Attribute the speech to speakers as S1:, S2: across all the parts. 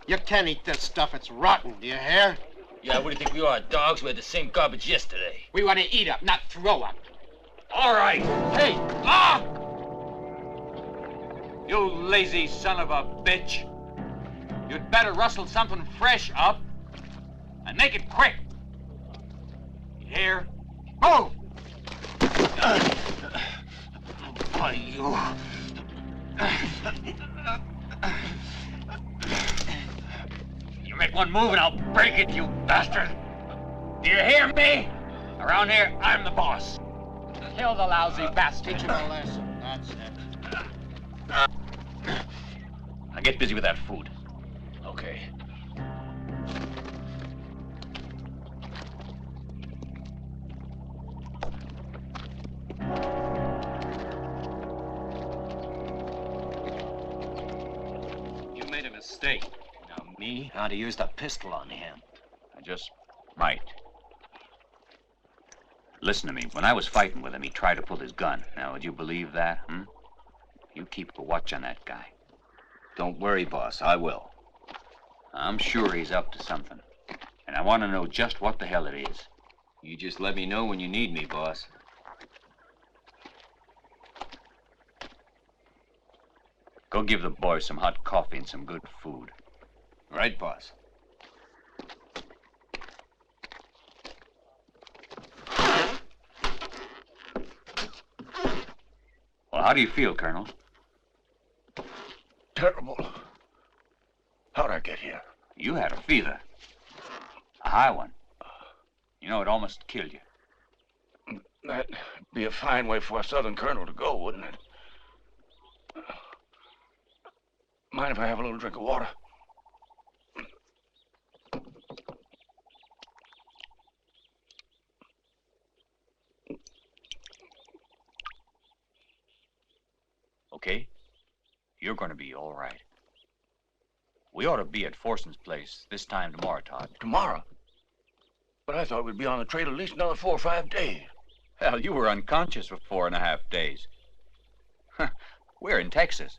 S1: You can't eat this stuff. It's rotten. Do you hear?
S2: Yeah, what do you think we are, dogs? We had the same garbage yesterday.
S1: We want to eat up, not throw up.
S2: All right.
S1: Hey! Ah!
S3: You lazy son of a bitch. You'd better rustle something fresh up and make it quick. You hear? Move!
S2: Why, you... You make one move and I'll break it, you bastard. Do you hear me? Around here, I'm the boss.
S1: Kill the lousy bastard. Teach him a lesson. That's it.
S2: Now get busy with that food. Okay.
S3: You made a mistake.
S2: Now me? I'd have used a pistol on him.
S3: I just might. Listen to me. When I was fighting with him, he tried to pull his gun. Now, would you believe that, You keep a watch on that guy.
S2: Don't worry, boss. I will.
S3: I'm sure he's up to something. And I want to know just what the hell it is.
S2: You just let me know when you need me, boss.
S3: Go give the boys some hot coffee and some good food.
S2: Right, boss.
S3: Well, how do you feel, Colonel?
S4: Terrible. How'd I get here?
S3: You had a fever. A high one. You know, it almost killed you.
S4: That'd be a fine way for a Southern colonel to go, wouldn't it? Mind if I have a little drink of water?
S3: Okay? You're going to be all right. We ought to be at Forson's place this time tomorrow, Todd.
S4: Tomorrow? But I thought we'd be on the trail at least another 4 or 5 days.
S3: Hell, you were unconscious for 4.5 days. We're in Texas.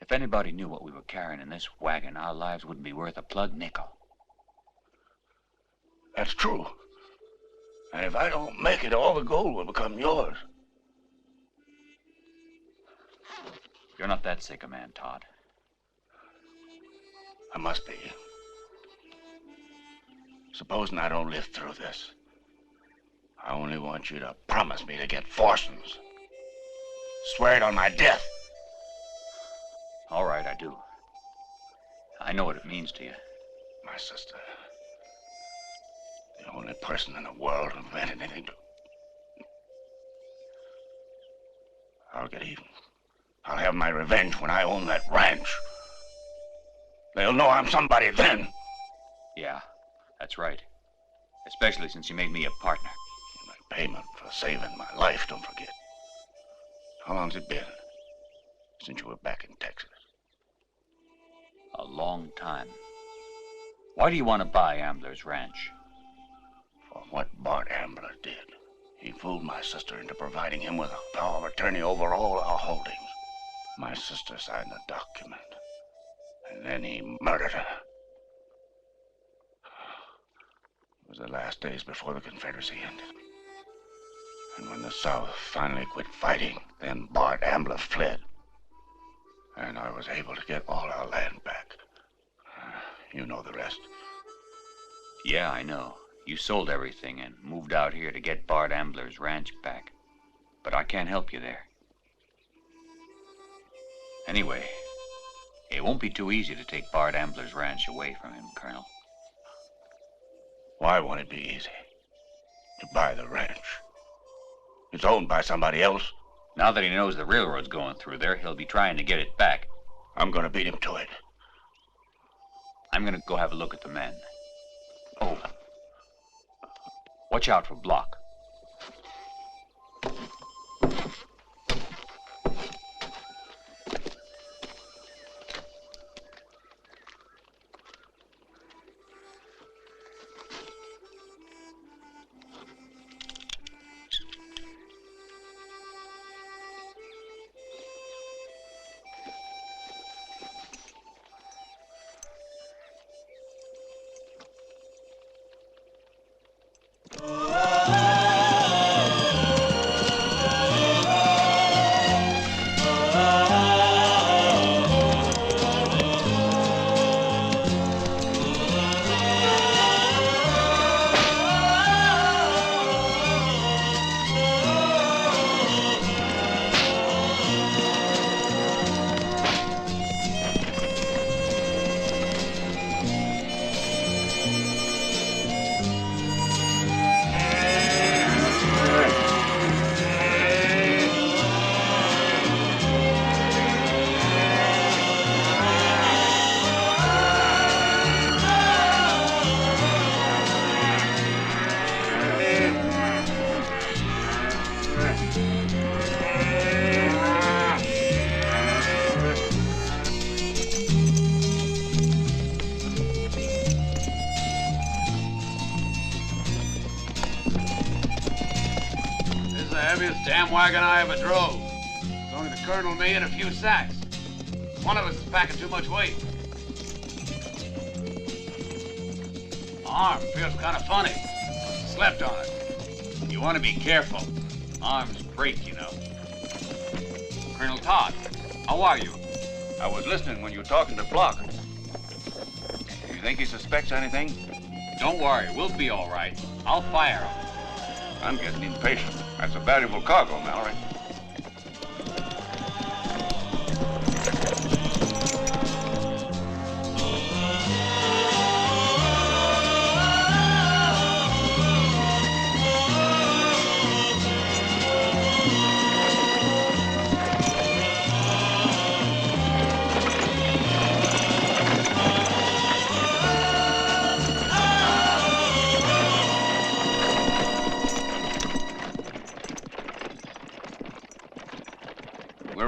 S3: If anybody knew what we were carrying in this wagon, our lives wouldn't be worth a plug nickel.
S4: That's true. And if I don't make it, all the gold will become yours.
S3: You're not that sick a man, Todd.
S4: I must be. Supposing I don't live through this, I only want you to promise me to get Forson's. Swear it on my death.
S3: All right, I do. I know what it means to you.
S4: My sister. The only person in the world who meant anything to... I'll get even. I'll have my revenge when I own that ranch. They'll know I'm somebody then.
S3: Yeah, that's right. Especially since you made me a partner.
S4: My payment for saving my life, don't forget. How long's it been since you were back in Texas?
S3: A long time. Why do you want to buy Ambler's ranch?
S4: For what Bart Ambler did. He fooled my sister into providing him with a power of attorney over all our holdings. My sister signed the document, and then he murdered her. It was the last days before the Confederacy ended. And when the South finally quit fighting, then Bart Ambler fled. And I was able to get all our land back. You know the rest.
S3: Yeah, I know. You sold everything and moved out here to get Bart Ambler's ranch back. But I can't help you there. Anyway, it won't be too easy to take Bart Ambler's ranch away from him, Colonel.
S4: Why won't it be easy? To buy the ranch. It's owned by somebody else.
S3: Now that he knows the railroad's going through there, he'll be trying to get it back.
S4: I'm gonna beat him to it.
S3: I'm gonna go have a look at the men. Oh. Watch out for Block. heaviest damn wagon I ever drove. It's only the colonel, me, and a few sacks. One of us is packing too much weight. My arm feels kind of funny. Slept on it. You want to be careful. Arms break, you know. Colonel Todd, how are you?
S4: I was listening when you were talking to Block. Do you think he suspects anything?
S3: Don't worry, we'll be all right. I'll fire him.
S4: I'm getting impatient. That's a valuable cargo, Mallory.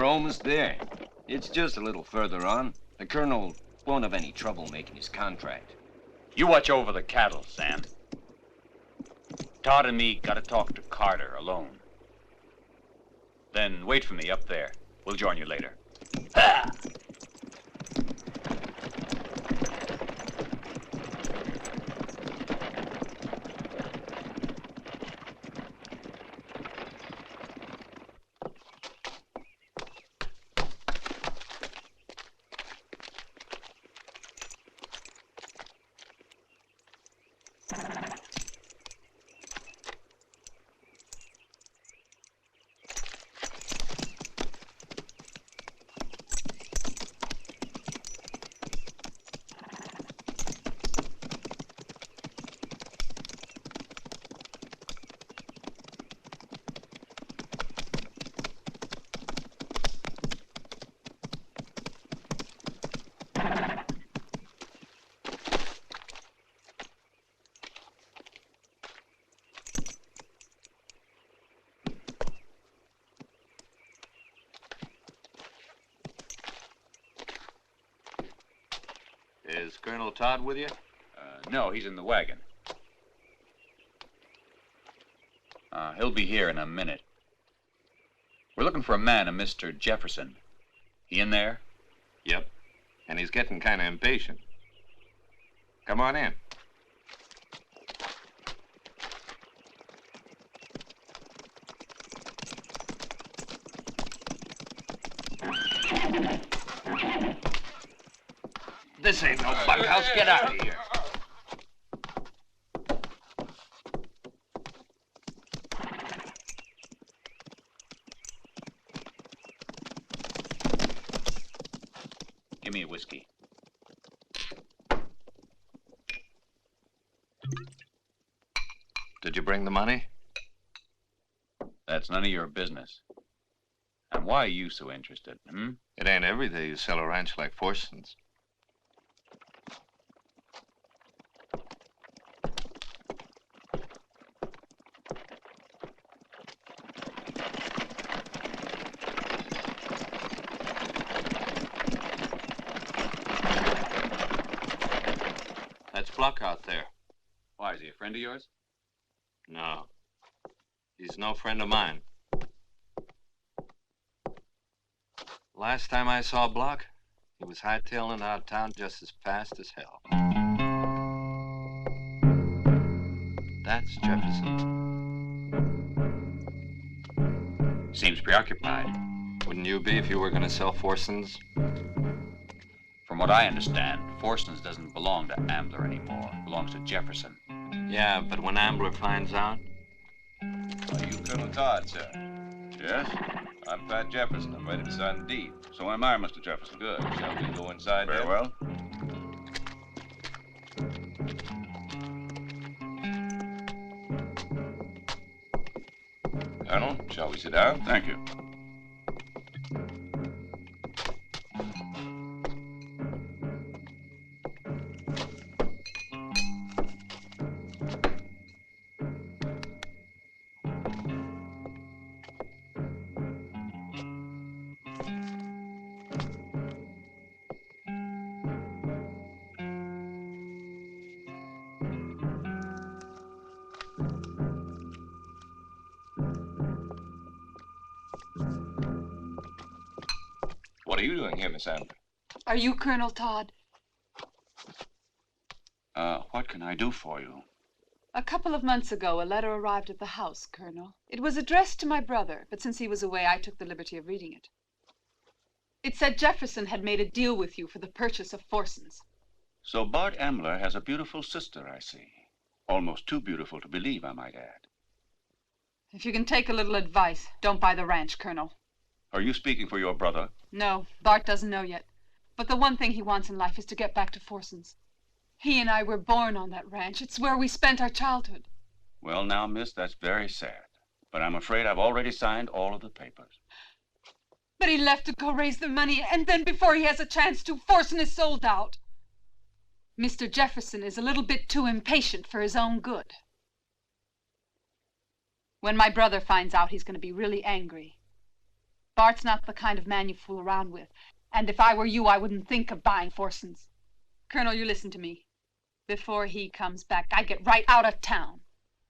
S5: Almost there. It's just a little further on. The colonel won't have any trouble making his contract.
S3: You watch over the cattle, Sam. Todd and me gotta talk to Carter alone. Then wait for me up there. We'll join you later. Ha! Is Colonel Todd with you? No, he's in the wagon. He'll be here in a minute. We're looking for a man, a Mr. Jefferson. He in there? Yep. And he's getting kind of impatient. Come on in. This ain't no bunkhouse. Get out of here. Give me a whiskey. Did you bring the money? That's none of your business. And why are you so interested, hmm? It ain't every day you sell a ranch like Forson's. Block out there. Why, is he a friend of yours? No. He's no friend of mine. Last time I saw Block, he was hightailing out of town just as fast as hell. That's Jefferson. Seems preoccupied. Wouldn't you be if you were going to sell Forson's? From what I understand, Forson's doesn't belong to Ambler anymore. It belongs to Jefferson. Yeah, but when Ambler finds out...
S6: Are you Colonel Todd, sir?
S4: Yes?
S6: I'm Pat Jefferson. I'm ready to sign the deed.
S4: So am I, Mr. Jefferson.
S6: Good. Shall we go inside
S4: Very
S6: there?
S4: well.
S6: Colonel, shall we sit down?
S4: Thank you.
S6: What are you doing here, Miss Ambler?
S7: Are you Colonel Todd?
S4: What can I do for you?
S7: A couple of months ago, a letter arrived at the house, Colonel. It was addressed to my brother, but since he was away, I took the liberty of reading it. It said Jefferson had made a deal with you for the purchase of Forsons.
S4: So Bart Ambler has a beautiful sister, I see. Almost too beautiful to believe, I might add.
S7: If you can take a little advice, don't buy the ranch, Colonel.
S4: Are you speaking for your brother?
S7: No, Bart doesn't know yet. But the one thing he wants in life is to get back to Forsons. He and I were born on that ranch. It's where we spent our childhood.
S4: Well, now, miss, that's very sad. But I'm afraid I've already signed all of the papers.
S7: But he left to go raise the money, and then before he has a chance to, Forson is sold out. Mr. Jefferson is a little bit too impatient for his own good. When my brother finds out, he's going to be really angry. Bart's not the kind of man you fool around with. And if I were you, I wouldn't think of buying Forsons. Colonel, you listen to me. Before he comes back, I'd get right out of town.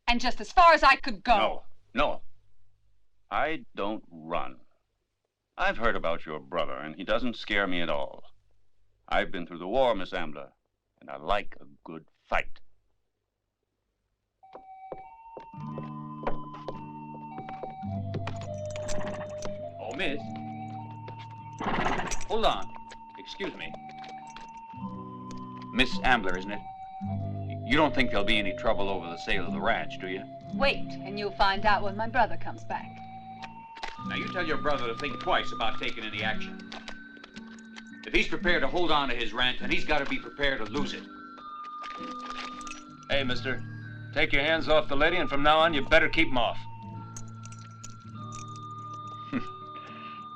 S7: And just as far as I could go.
S4: No. I don't run. I've heard about your brother, and he doesn't scare me at all. I've been through the war, Miss Ambler, and I like a good fight.
S3: Oh, miss. Hold on. Excuse me. Miss Ambler, isn't it? You don't think there'll be any trouble over the sale of the ranch, do you?
S7: Wait, and you'll find out when my brother comes back.
S3: Now, you tell your brother to think twice about taking any action. If he's prepared to hold on to his ranch, then he's got to be prepared to lose it.
S6: Hey, mister. Take your hands off the lady, and from now on, you better keep them off.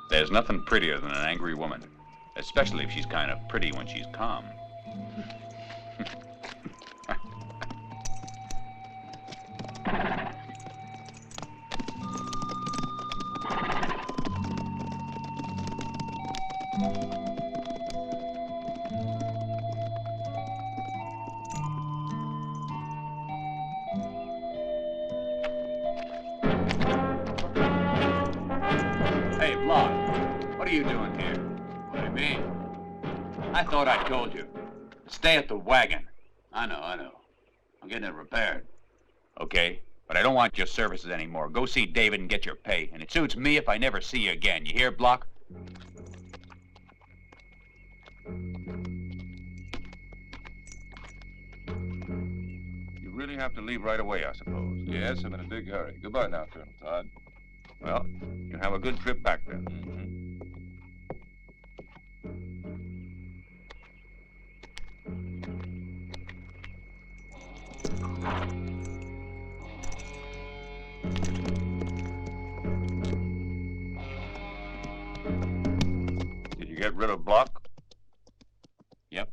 S3: There's nothing prettier than an angry woman, especially if she's kind of pretty when she's calm. Hey, Block, what are you doing here? What do you mean? I thought I told you. Stay at the wagon. I know. I'm getting it repaired. Okay, but I don't want your services anymore. Go see David and get your pay. And it suits me if I never see you again. You hear, Block?
S4: You really have to leave right away, I suppose.
S6: Yes, I'm in a big hurry. Goodbye now, Colonel Todd.
S4: Well, you have a good trip back then. Did you get rid of Block?
S3: Yep.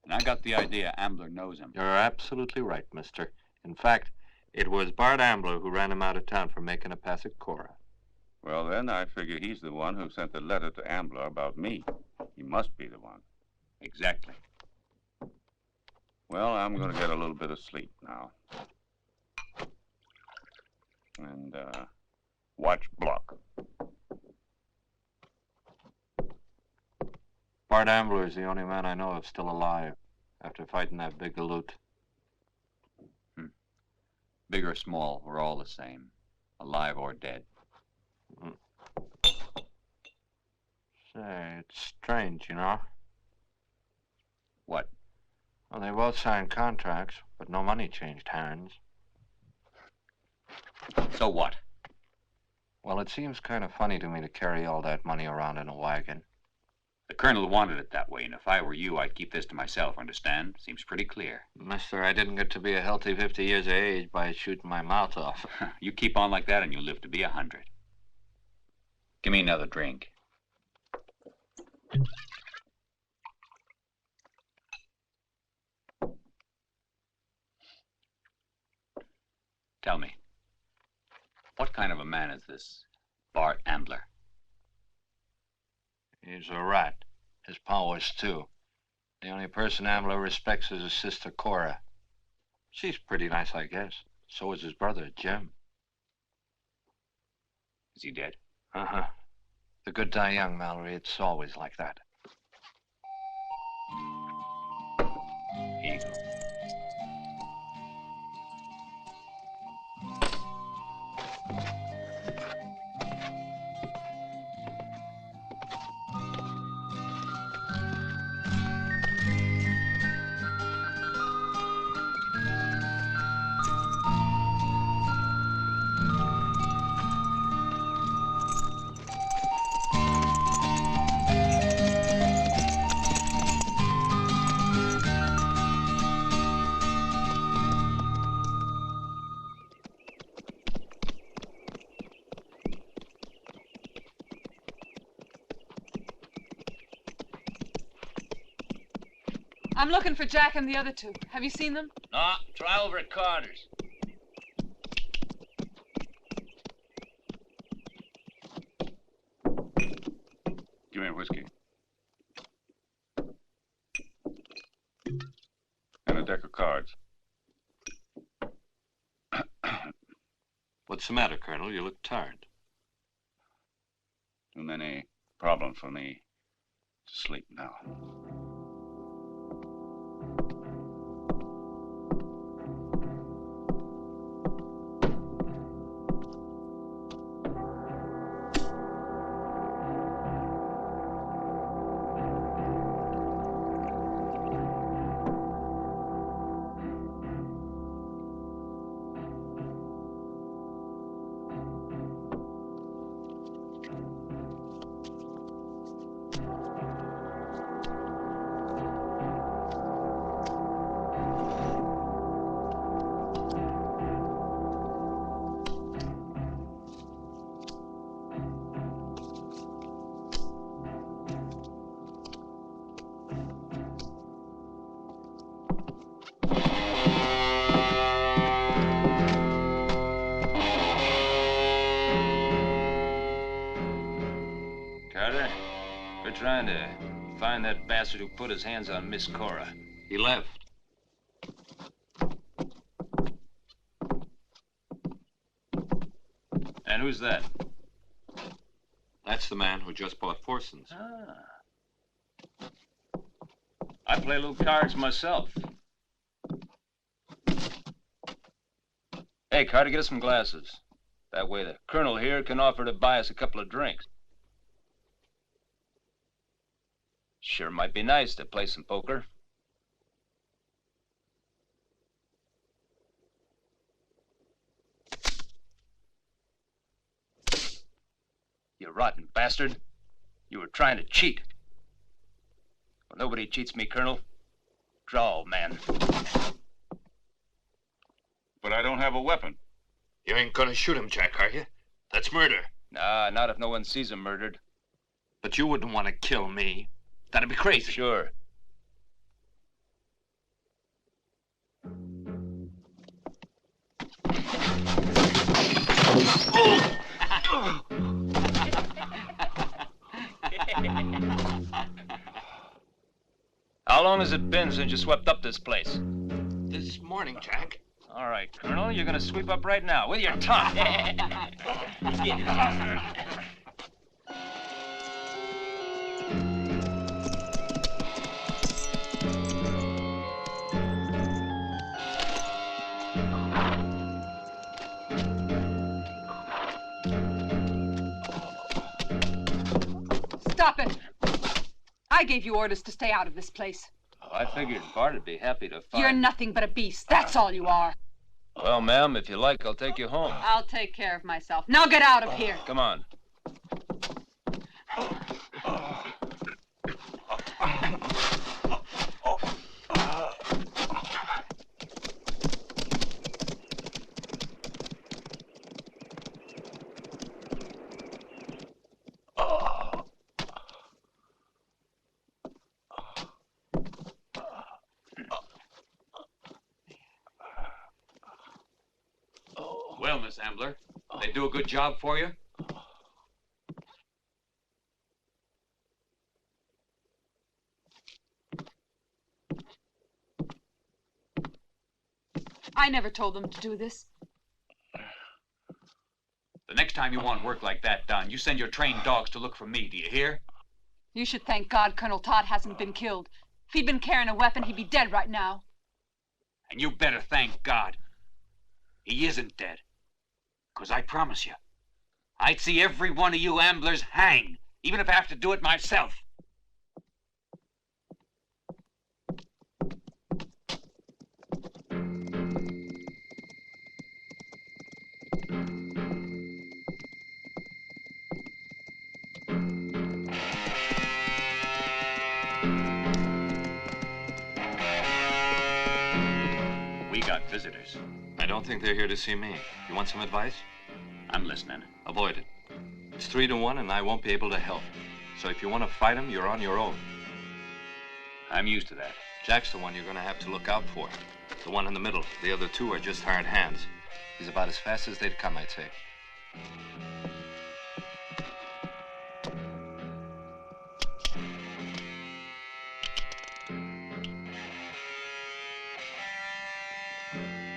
S3: And I got the idea Ambler knows him.
S8: You're absolutely right, mister. In fact, it was Bart Ambler who ran him out of town for making a pass at Corrà.
S4: Well, then I figure he's the one who sent the letter to Ambler about me. He must be the one.
S3: Exactly.
S4: Well, I'm going to get a little bit of sleep now. And, watch Block.
S8: Bart Ambler is the only man I know of still alive after fighting that big galoot.
S3: Big or small, we're all the same. Alive or dead.
S8: Say, it's strange, you know.
S3: What?
S8: Well, they both signed contracts, but no money changed hands.
S3: So what?
S8: Well, it seems kind of funny to me to carry all that money around in a wagon.
S3: The colonel wanted it that way, and if I were you, I'd keep this to myself, understand? Seems pretty clear.
S8: Mister, I didn't get to be a healthy 50 years of age by shooting my mouth off.
S3: You keep on like that and you'll live to be 100. Give me another drink. Tell me, what kind of a man is this Bart Ambler?
S8: He's a rat. His powers, too. The only person Ambler respects is his sister, Corrà. She's pretty nice, I guess. So is his brother, Jim.
S3: Is he dead?
S8: Uh-huh. The good die young, Mallory. It's always like that.
S3: Here you go.
S7: I'm looking for Jack and the other two. Have you seen them?
S6: No, try over at Carter's.
S4: Give me a whiskey. And a deck of cards.
S8: What's the matter, Colonel? You look tired.
S4: Too many problems for me to sleep now.
S6: We're trying to find that bastard who put his hands on Miss Cora.
S8: He left.
S6: And who's that?
S8: That's the man who just bought Forson's.
S6: Ah. I play little cards myself. Hey, Carter, get us some glasses. That way the colonel here can offer to buy us a couple of drinks. Sure might be nice to play some poker. You rotten bastard. You were trying to cheat. Well, nobody cheats me, Colonel. Draw, old man.
S4: But I don't have a weapon.
S8: You ain't gonna shoot him, Jack, are you? That's murder.
S6: Nah, not if no one sees him murdered.
S8: But you wouldn't want to kill me. That'd be crazy.
S6: Sure. How long has it been since you swept up this place?
S8: This morning, Jack.
S6: All right, Colonel, you're gonna sweep up right now with your tongue.
S7: Stop it! I gave you orders to stay out of this place.
S6: Oh, I figured Bart'd be happy to find...
S7: You're nothing but a beast. That's all you are.
S6: Well, ma'am, if you like, I'll take you home.
S7: I'll take care of myself. Now get out of here.
S6: Come on.
S3: Well, Miss Ambler, they do a good job for you?
S7: I never told them to do this.
S3: The next time you want work like that done, you send your trained dogs to look for me, do you hear?
S7: You should thank God Colonel Todd hasn't been killed. If he'd been carrying a weapon, he'd be dead right now.
S3: And you better thank God he isn't dead. 'Cause I promise you, I'd see every one of you amblers hang, even if I have to do it myself. We got visitors.
S8: I don't think they're here to see me. You want some advice?
S3: I'm listening.
S8: Avoid it. It's 3-1 and I won't be able to help. So if you want to fight them, you're on your own.
S3: I'm used to that.
S8: Jack's the one you're going to have to look out for. The one in the middle. The other two are just hired hands. He's about as fast as they'd come, I'd say.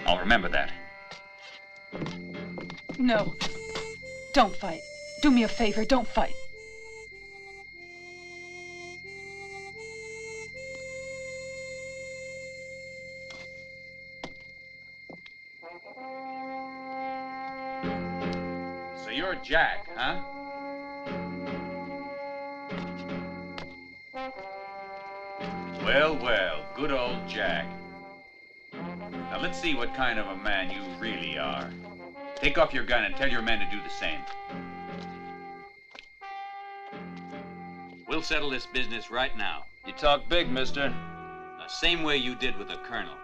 S3: I'll remember that.
S7: No. Don't fight. Do me a favor, don't fight.
S3: So you're Jack, huh? Well, well, good old Jack. Now let's see what kind of a man you really are. Take off your gun and tell your men to do the same. We'll settle this business right now.
S6: You talk big, mister.
S3: The same way you did with the colonel.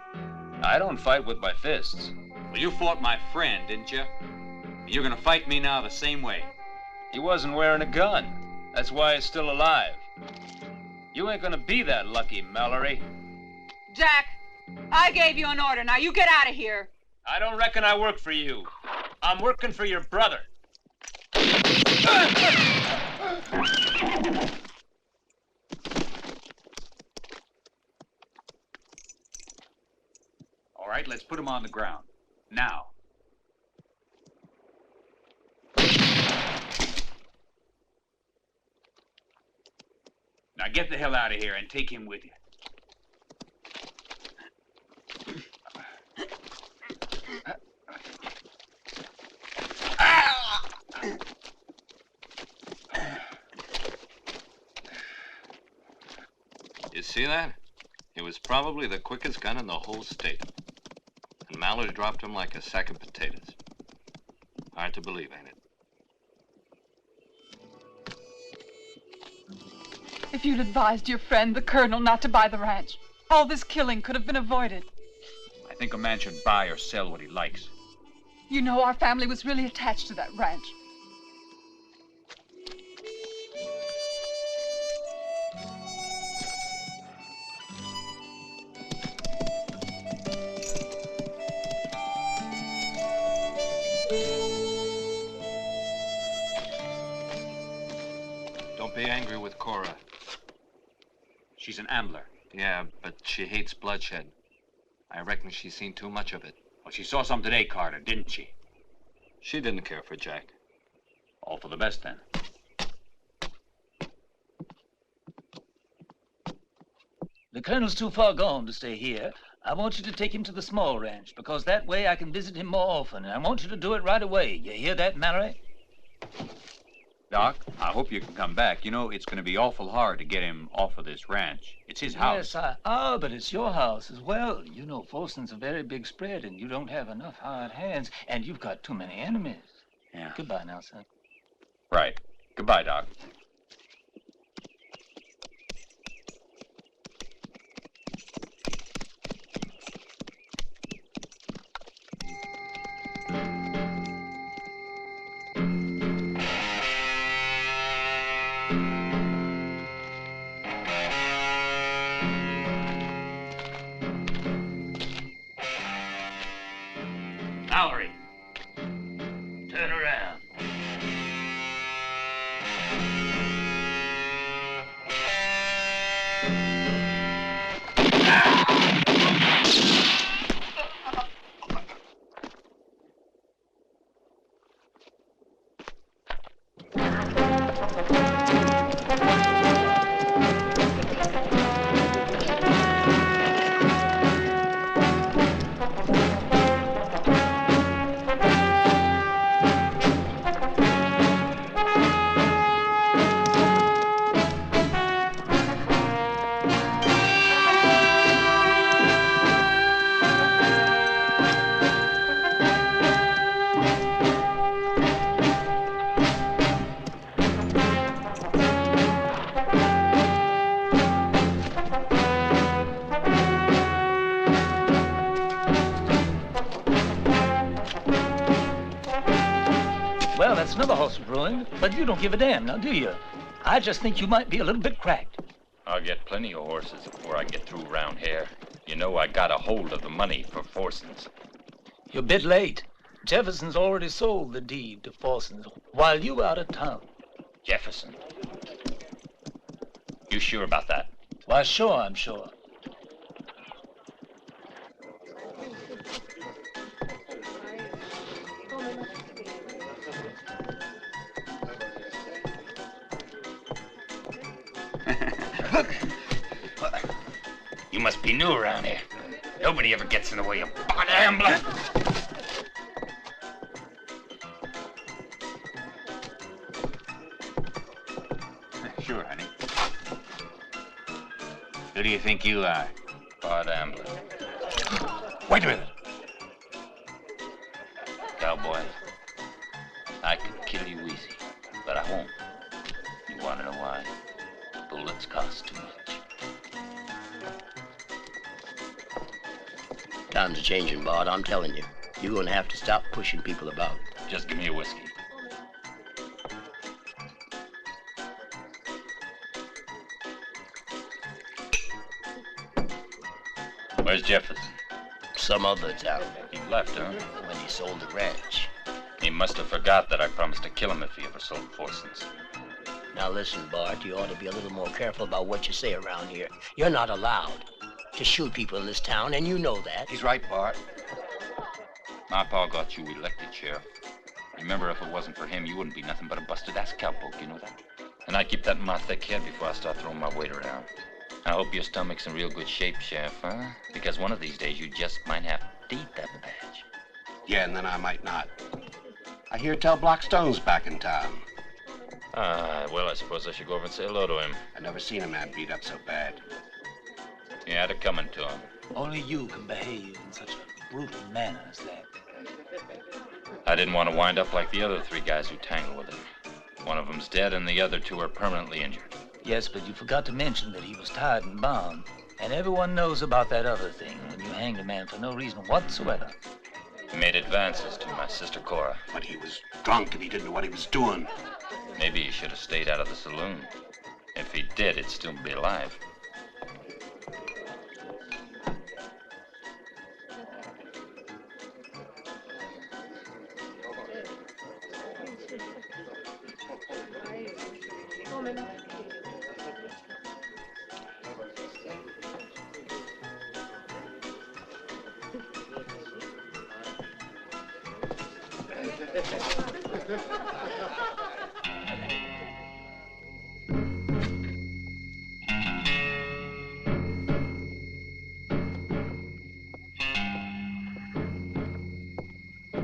S6: I don't fight with my fists.
S3: Well, you fought my friend, didn't you? And you're gonna fight me now the same way.
S6: He wasn't wearing a gun. That's why he's still alive. You ain't gonna be that lucky, Mallory.
S7: Jack, I gave you an order. Now you get out of here.
S6: I don't reckon I work for you. I'm working for your brother.
S3: All right, let's put him on the ground. Now. Now get the hell out of here and take him with you.
S8: You see that? He was probably the quickest gun in the whole state. And Mallory dropped him like a sack of potatoes. Hard to believe, ain't it?
S7: If you'd advised your friend, the colonel, not to buy the ranch, all this killing could have been avoided.
S3: I think a man should buy or sell what he likes.
S7: You know, our family was really attached to that ranch.
S8: Don't be angry with Corrà.
S3: She's an ambler.
S8: Yeah, but she hates bloodshed. I reckon she's seen too much of it.
S3: Well, she saw some today, Carter, didn't she?
S8: She didn't care for Jack.
S3: All for the best, then.
S9: The colonel's too far gone to stay here. I want you to take him to the small ranch, because that way I can visit him more often, and I want you to do it right away. You hear that, Mallory?
S3: Doc, I hope you can come back. You know, it's going to be awful hard to get him off of this ranch. It's his house.
S9: Yes, but it's your house as well. You know, Folsom's a very big spread, and you don't have enough hired hands, and you've got too many enemies.
S3: Yeah.
S9: Goodbye now, son.
S3: Right. Goodbye, Doc.
S9: Mallory, turn around. horse ruined, but you don't give a damn, now do you? I just think you might be a little bit cracked.
S10: I'll get plenty of horses before I get through round here. You know I got a hold of the money for Forsons.
S9: You're a bit late. Jefferson's already sold the deed to Forsons while you were out of town.
S10: Jefferson? You sure about that?
S9: Why, sure, I'm sure.
S10: You must be new around here. Nobody ever gets in the way of bought ambler.
S3: Sure, honey. Who do you think you are?
S10: Bought ambler.
S3: Wait a minute.
S10: Cowboy, I could kill you easy, but I won't. You want to know why? Bullets cost too much.
S1: Times are changing, Bart. I'm telling you. You're gonna have to stop pushing people about.
S10: Just give me a whiskey. Where's Jefferson?
S1: Some other town.
S10: He left, huh?
S1: When he sold the ranch.
S10: He must have forgot that I promised to kill him if he ever sold Forsons.
S1: Now listen, Bart, you ought to be a little more careful about what you say around here. You're not allowed to shoot people in this town, and you know that.
S3: He's right, Bart.
S10: My pa got you elected, Sheriff. Remember, if it wasn't for him, you wouldn't be nothing but a busted-ass cowpoke, you know that? And I keep that in my thick head before I start throwing my weight around. I hope your stomach's in real good shape, Sheriff, huh? Because one of these days you just might have to eat that badge.
S3: Yeah, and then I might not. I hear tell Blackstone's back in town.
S10: Well, I suppose I should go over and say hello to him.
S3: I never seen a man beat up so bad.
S10: He had it coming to him.
S9: Only you can behave in such a brutal manner as that.
S10: I didn't want to wind up like the other three guys who tangled with him. One of them's dead and the other two are permanently injured.
S9: Yes, but you forgot to mention that he was tied and bound. And everyone knows about that other thing, when you hanged a man for no reason whatsoever.
S10: He made advances to my sister Corrà.
S3: But he was drunk and he didn't know what he was doing.
S10: Maybe he should have stayed out of the saloon. If he did, he'd still be alive.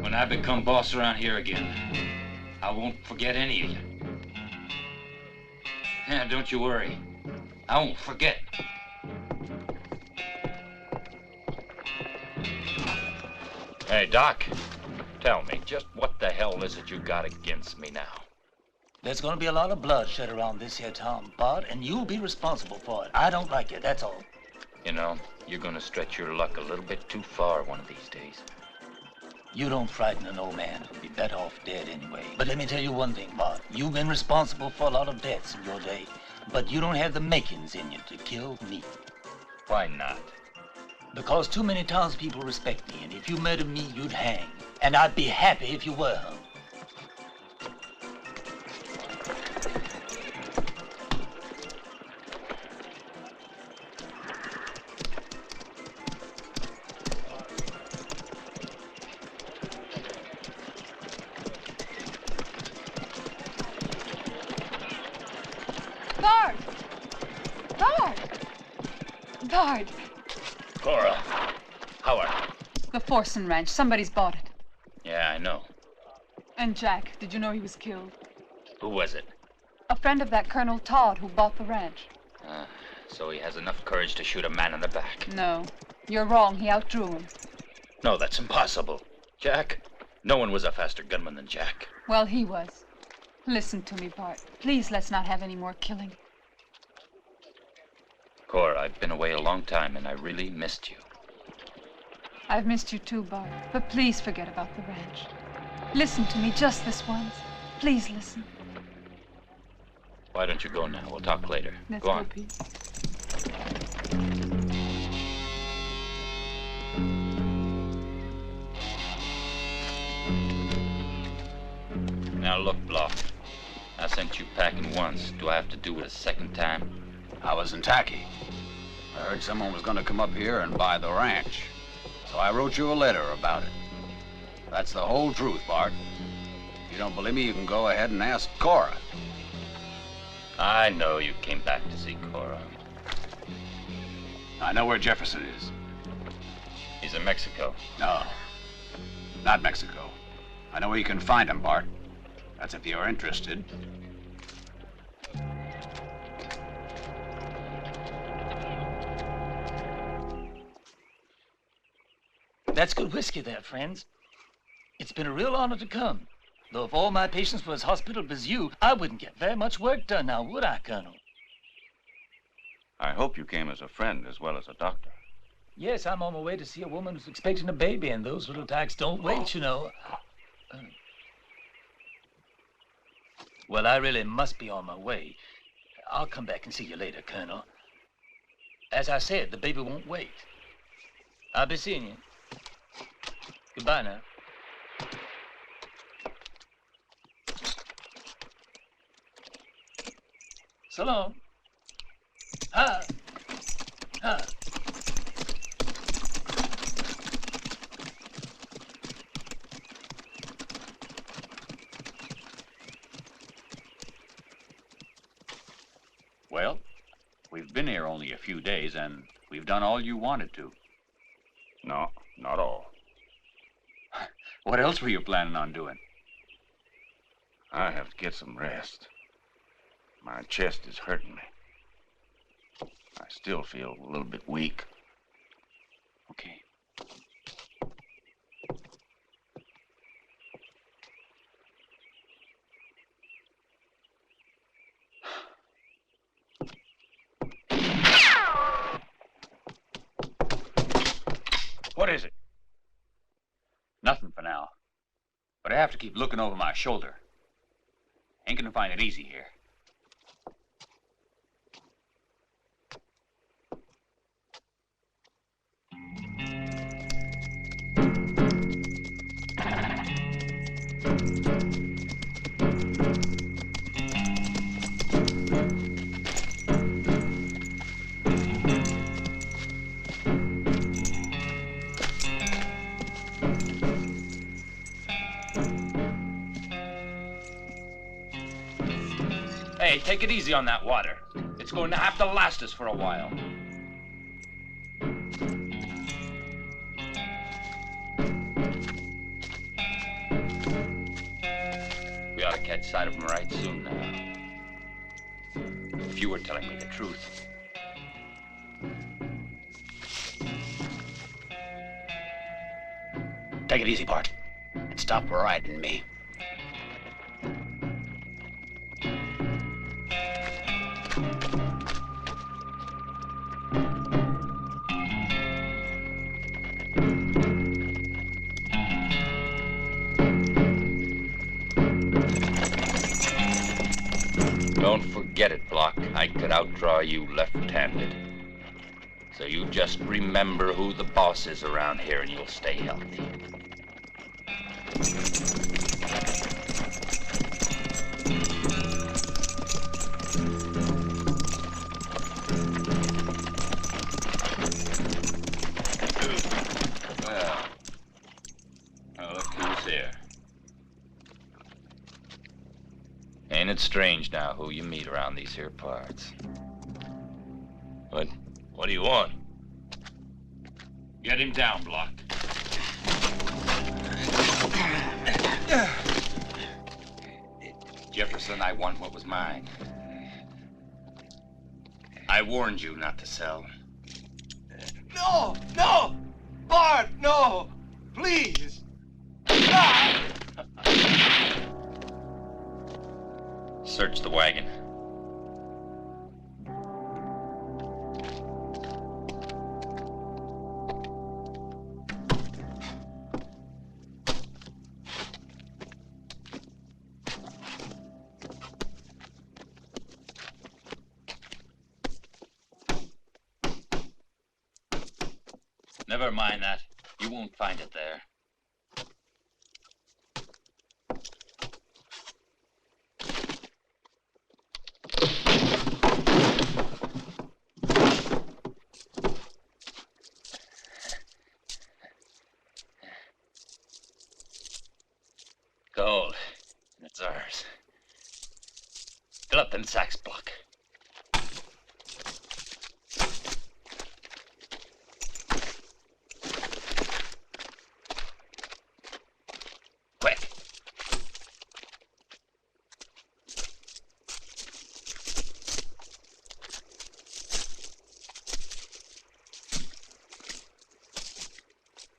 S10: When I become boss around here again, I won't forget any of you. Yeah, don't you worry. I won't forget. Hey, Doc, tell me, just what the hell is it you got against me now?
S9: There's gonna be a lot of blood shed around this here town, Bart, and you'll be responsible for it. I don't like it, that's all.
S10: You know, you're gonna stretch your luck a little bit too far one of these days.
S9: You don't frighten an old man who'd be better off dead anyway. But let me tell you one thing, Bart. You've been responsible for a lot of deaths in your day, but you don't have the makings in you to kill me.
S10: Why not?
S9: Because too many townspeople respect me, and if you murdered me, you'd hang. And I'd be happy if you were hung.
S7: Bart!
S10: Corrà, how are you?
S7: The Forson Ranch. Somebody's bought it.
S10: Yeah, I know.
S7: And Jack, did you know he was killed?
S10: Who was it?
S7: A friend of that Colonel Todd who bought the ranch.
S10: So he has enough courage to shoot a man in the back.
S7: No, you're wrong. He outdrew him.
S10: No, that's impossible. Jack? No one was a faster gunman than Jack.
S7: Well, he was. Listen to me, Bart. Please, let's not have any more killing.
S10: Corrà, I've been away a long time, and I really missed you.
S7: I've missed you too, Bart. But please forget about the ranch. Listen to me just this once. Please listen.
S10: Why don't you go now? We'll talk later.
S7: Let's
S10: go
S7: go,
S10: on.
S7: Pete.
S10: Now look, Block. I sent you packing once. Do I have to do it a second time?
S2: I was in Tacky. I heard someone was going to come up here and buy the ranch. So I wrote you a letter about it. That's the whole truth, Bart. If you don't believe me, you can go ahead and ask Corrà.
S10: I know you came back to see Corrà.
S2: I know where Jefferson is.
S10: He's in Mexico.
S2: No, not Mexico. I know where you can find him, Bart. That's if you're interested.
S9: That's good whiskey there, friends. It's been a real honor to come. Though if all my patients were as hospitable as you, I wouldn't get very much work done now, would I, Colonel?
S4: I hope you came as a friend as well as a doctor.
S9: Yes, I'm on my way to see a woman who's expecting a baby, and those little tykes don't wait, you know. Well, I really must be on my way. I'll come back and see you later, Colonel. As I said, the baby won't wait. I'll be seeing you. Goodbye now. So long. Ha! Ha!
S2: Well, we've been here only a few days, and we've done all you wanted to.
S4: No, not all.
S2: What else were you planning on doing?
S4: I have to get some rest. My chest is hurting me. I still feel a little bit weak.
S2: Okay.
S4: What is it?
S2: Nothing for now. But I have to keep looking over my shoulder. Ain't gonna find it easy here.
S6: Hey, take it easy on that water. It's going to have to last us for a while.
S10: We ought to catch sight of him right soon now. If you were telling me the truth.
S1: Take it easy, Bart. And stop riding me.
S10: Don't forget it, Block. I could outdraw you left-handed. So you just remember who the boss is around here and you'll stay healthy.
S2: Well, look who's here.
S10: Ain't it strange now who you meet around these here parts? What do you want?
S6: Get him down, Block.
S10: Jefferson, I want what was mine. I warned you not to sell.
S5: No! No! Bart, no! Please! Ah!
S10: Search the wagon. Never mind that. You won't find it there. Gold. It's ours. Fill up them sacks, Buck. Quick.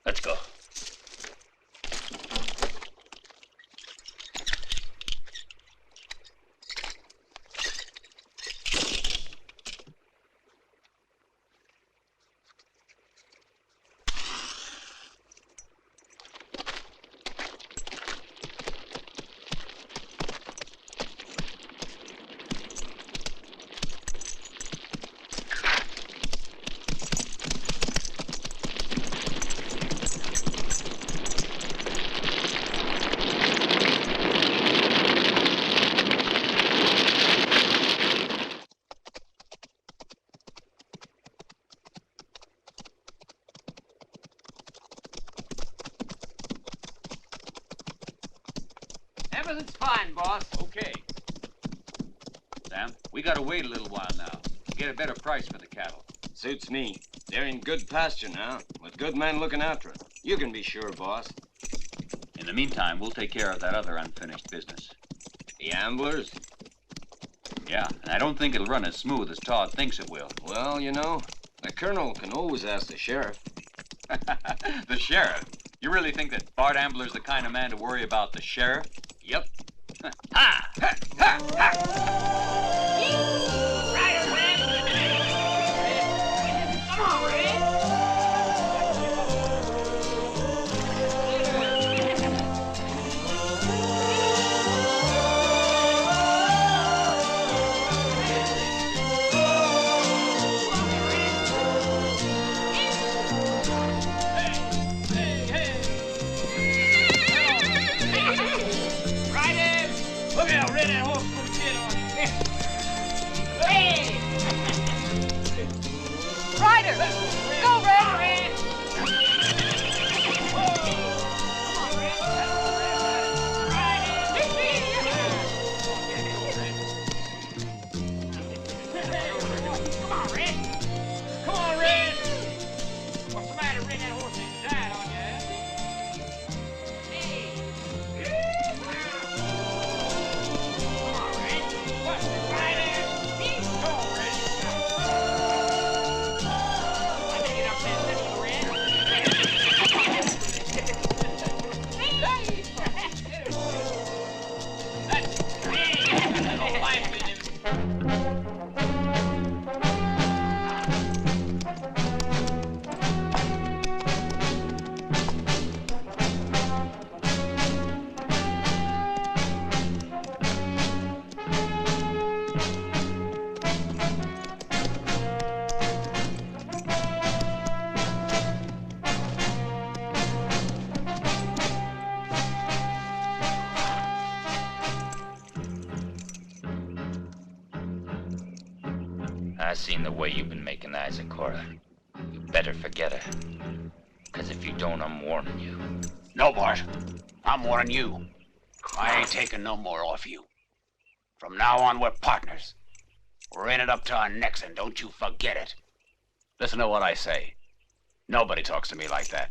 S10: Let's go.
S2: Everything's fine, boss. Okay. Sam, we gotta wait a little while now to get a better price for the cattle.
S5: Suits me. They're in good pasture now, with good men looking after it. You can be sure, boss.
S2: In the meantime, we'll take care of that other unfinished business.
S5: The amblers?
S2: Yeah, and I don't think it'll run as smooth as Todd thinks it will.
S5: Well, you know, the colonel can always ask the sheriff.
S2: The sheriff? You really think that Bart Ambler's the kind of man to worry about the sheriff?
S5: Yep.
S2: Ha! Ha! Ha! Ha!
S11: Right, Red! Come on, Red!
S6: Look out, Red, that horse put his head on. Hey!
S7: Ryder! Go, Red!
S6: Come on, Red! Come on, Red! What's the matter, Red? That horse ain't died on you, has he? Hey!
S10: I seen the way you've been making eyes at Corrà. You better forget her. Because if you don't, I'm warning you.
S4: No, Bart. I'm warning you. I ain't taking no more off you. From now on, we're partners. We're in it up to our necks, and don't you forget it. Listen to what I say. Nobody talks to me like that.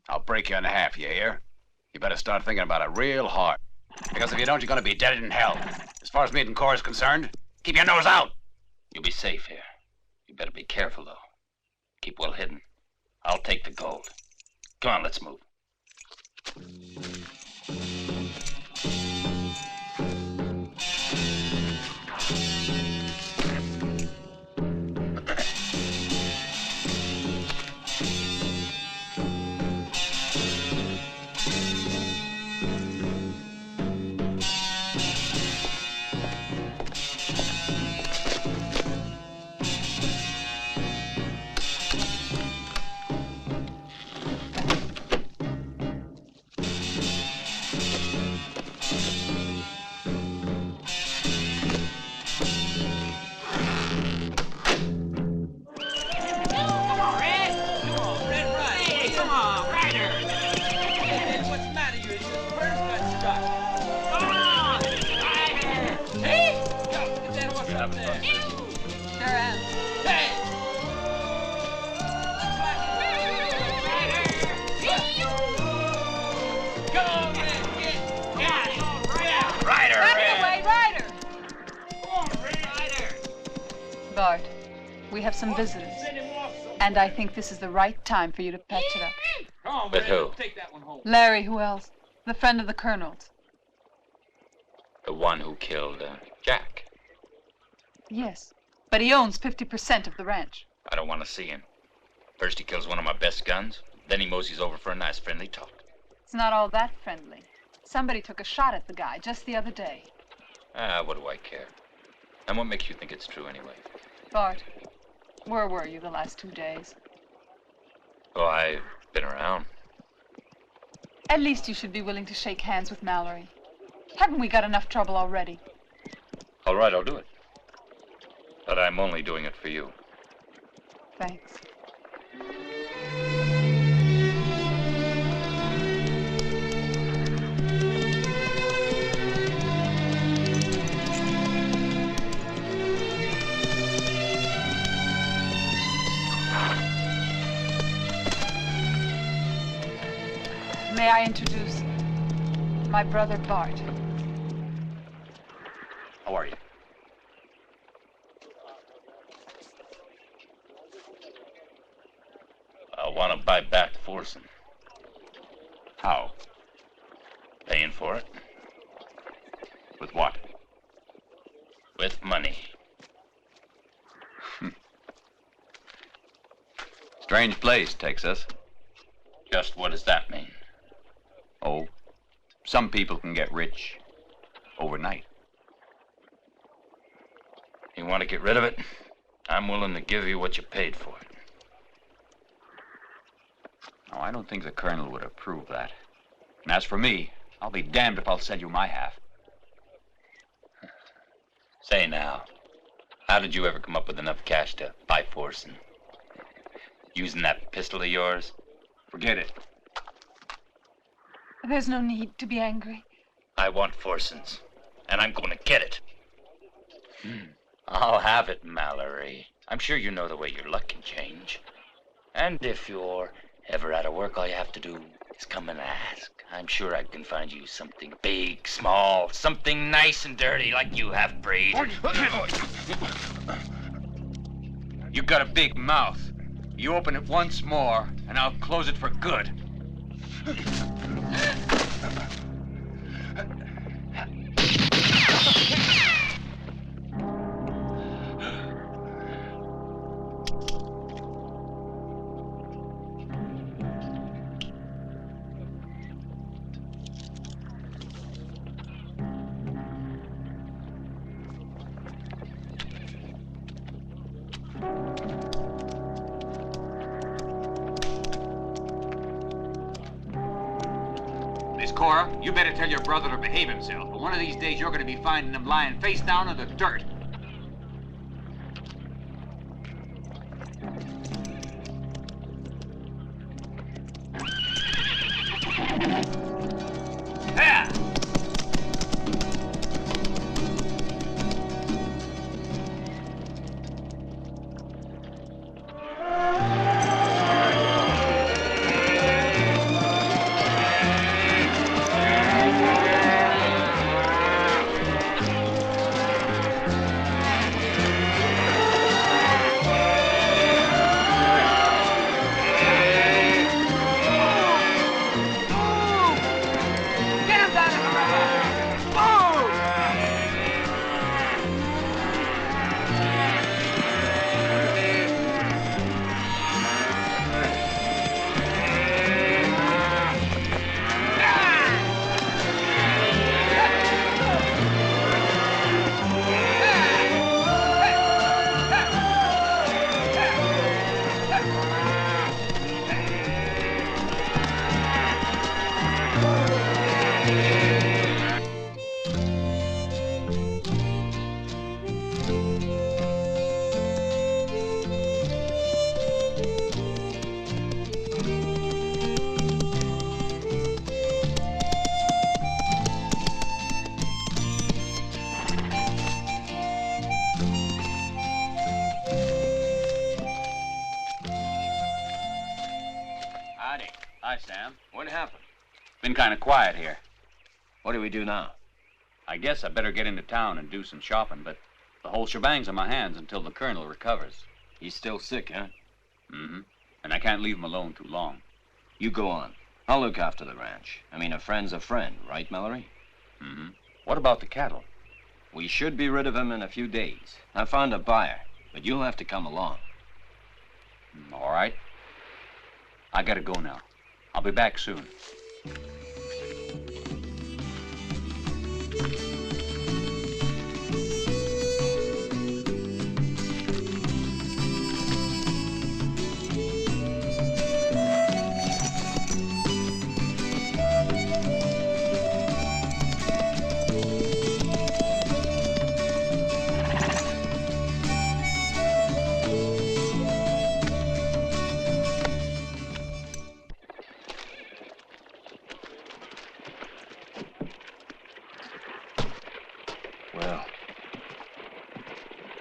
S4: I'll break you in half, you hear? You better start thinking about it real hard. Because if you don't, you're gonna be dead in hell. As far as me and Corrà's concerned, keep your nose out.
S10: You'll be safe here. You better be careful, though. Keep well hidden. I'll take the gold. Come on, let's move.
S7: Bart, we have some visitors, and I think this is the right time for you to patch it up.
S6: Come on,
S10: With
S6: Red,
S10: who?
S6: take that one home.
S7: Larry, who else? The friend of the Colonel's.
S10: The one who killed Jack.
S7: Yes, but he owns 50% of the ranch.
S10: I don't want to see him. First he kills one of my best guns, then he moseys over for a nice friendly talk.
S7: It's not all that friendly. Somebody took a shot at the guy just the other day.
S10: What do I care? And what makes you think it's true anyway?
S7: Bart, where were you the last 2 days?
S10: Oh, I've been around.
S7: At least you should be willing to shake hands with Mallory. Haven't we got enough trouble already?
S10: All right, I'll do it. But I'm only doing it for you.
S7: Thanks. May I introduce my brother Bart?
S10: How are you? I want to buy back Forsen.
S2: How?
S10: Paying for it?
S2: With what?
S10: With money.
S2: Strange place, Texas.
S10: Just what does that mean?
S2: Oh, some people can get rich overnight.
S10: You want to get rid of it? I'm willing to give you what you paid for it.
S2: No, I don't think the Colonel would approve that. And as for me, I'll be damned if I'll sell you my half.
S10: Say now, how did you ever come up with enough cash to buy Forsen? Using that pistol of yours?
S2: Forget it.
S7: There's no need to be angry.
S10: I want Forsen's, and I'm going to get it. I'll have it, Mallory. I'm sure you know the way your luck can change. And if you're ever out of work, all you have to do is come and ask. I'm sure I can find you something big, small, something nice and dirty like you have, Braid.
S2: You got a big mouth. You open it once more, and I'll close it for good.
S6: Cora, you better tell your brother to behave himself. But one of these days, you're going to be finding him lying face down in the dirt. There!
S5: Hi, Sam. What happened?
S2: Been kind of quiet here.
S5: What do we do now?
S2: I guess I better get into town and do some shopping, but The whole shebang's on my hands until the colonel recovers.
S5: He's still sick, huh?
S2: Mm-hmm. And I can't leave him alone too long.
S5: You go on. I'll look after the ranch. I mean, a friend's a friend, right, Mallory?
S2: Mm-hmm. What about the cattle?
S5: We should be rid of him in a few days. I found a buyer, but you'll have to come along.
S2: All right. I gotta go now. I'll be back soon.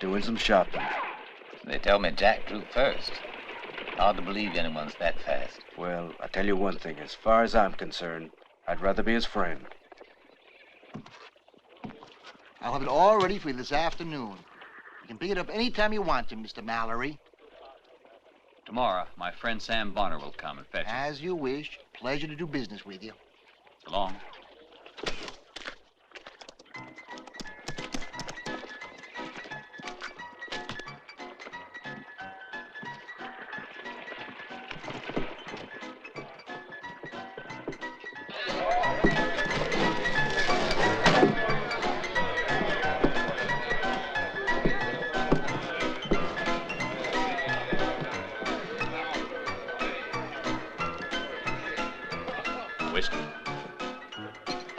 S4: Doing some shopping.
S9: They tell me Jack drew first. Hard to believe anyone's that fast.
S4: Well, I tell you one thing, as far as I'm concerned, I'd rather be his friend.
S11: I'll have it all ready for you this afternoon. You can pick it up any time you want to, Mr. Mallory.
S2: Tomorrow, my friend Sam Bonner will come and fetch it.
S11: As you wish. Pleasure to do business with you.
S2: So long.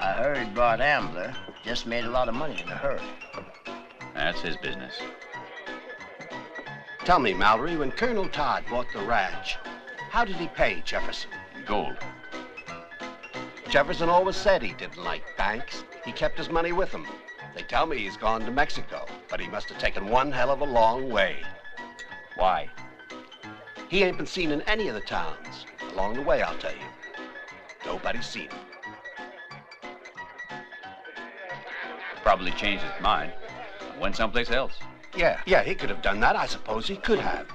S1: I heard Bart Ambler just made a lot of money in a hurry.
S2: That's his business.
S12: Tell me, Mallory, when Colonel Todd bought the ranch, how did he pay Jefferson?
S2: Gold.
S12: Jefferson always said he didn't like banks. He kept his money with him. They tell me he's gone to Mexico, but he must have taken one hell of a long way.
S2: Why?
S12: He ain't been seen in any of the towns. Along the way, I'll tell you. Nobody's seen him.
S2: Probably changed his mind. Went someplace else.
S12: Yeah, he could have done that. I suppose he could have.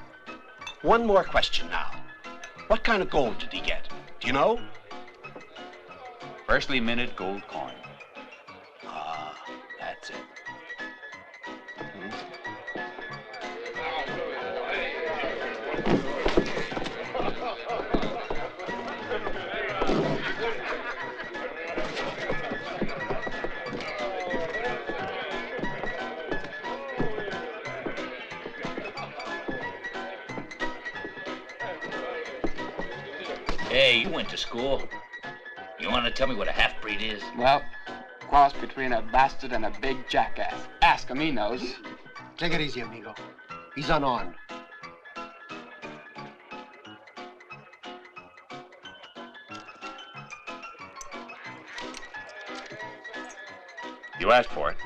S12: One more question now. What kind of gold did he get? Do you know?
S2: Freshly minted gold coin.
S12: Ah, that's it.
S9: Hey, you went to school. You want to tell me what a half-breed is?
S13: Well, cross between a bastard and a big jackass. Ask him, he knows.
S11: Take it easy, amigo. He's unarmed.
S2: You asked for it.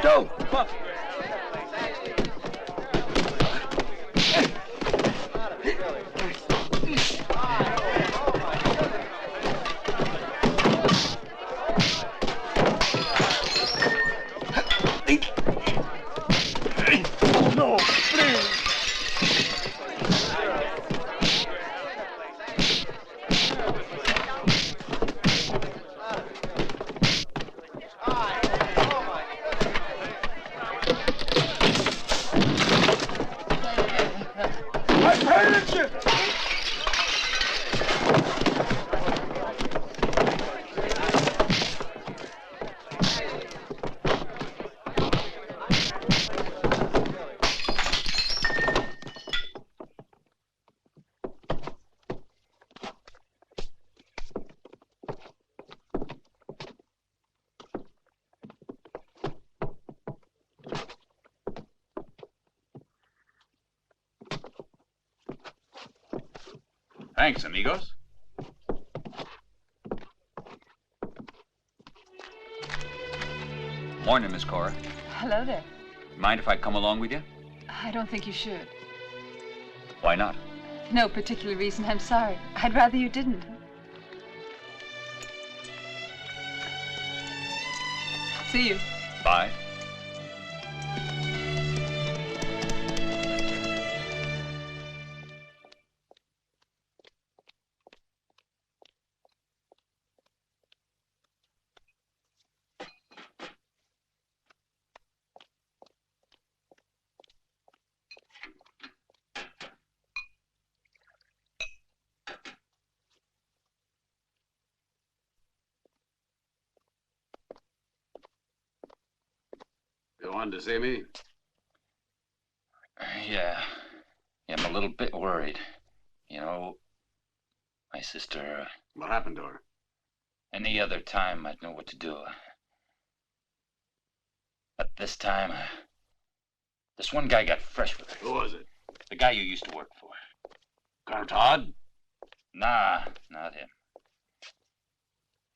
S12: Go! No, please.
S2: Thanks, amigos. Morning, Miss Cora.
S7: Hello there.
S2: Mind if I come along with you?
S7: I don't think you should.
S2: Why not?
S7: No particular reason, I'm sorry. I'd rather you didn't. See you.
S3: Bye.
S2: You wanted to see me?
S10: Yeah. I'm a little bit worried. You know, my sister...
S2: What happened to her?
S10: Any other time, I'd know what to do. But this time, this one guy got fresh with her.
S2: Who was it?
S10: The guy you used to work for.
S2: Colonel Todd?
S10: Nah, not him.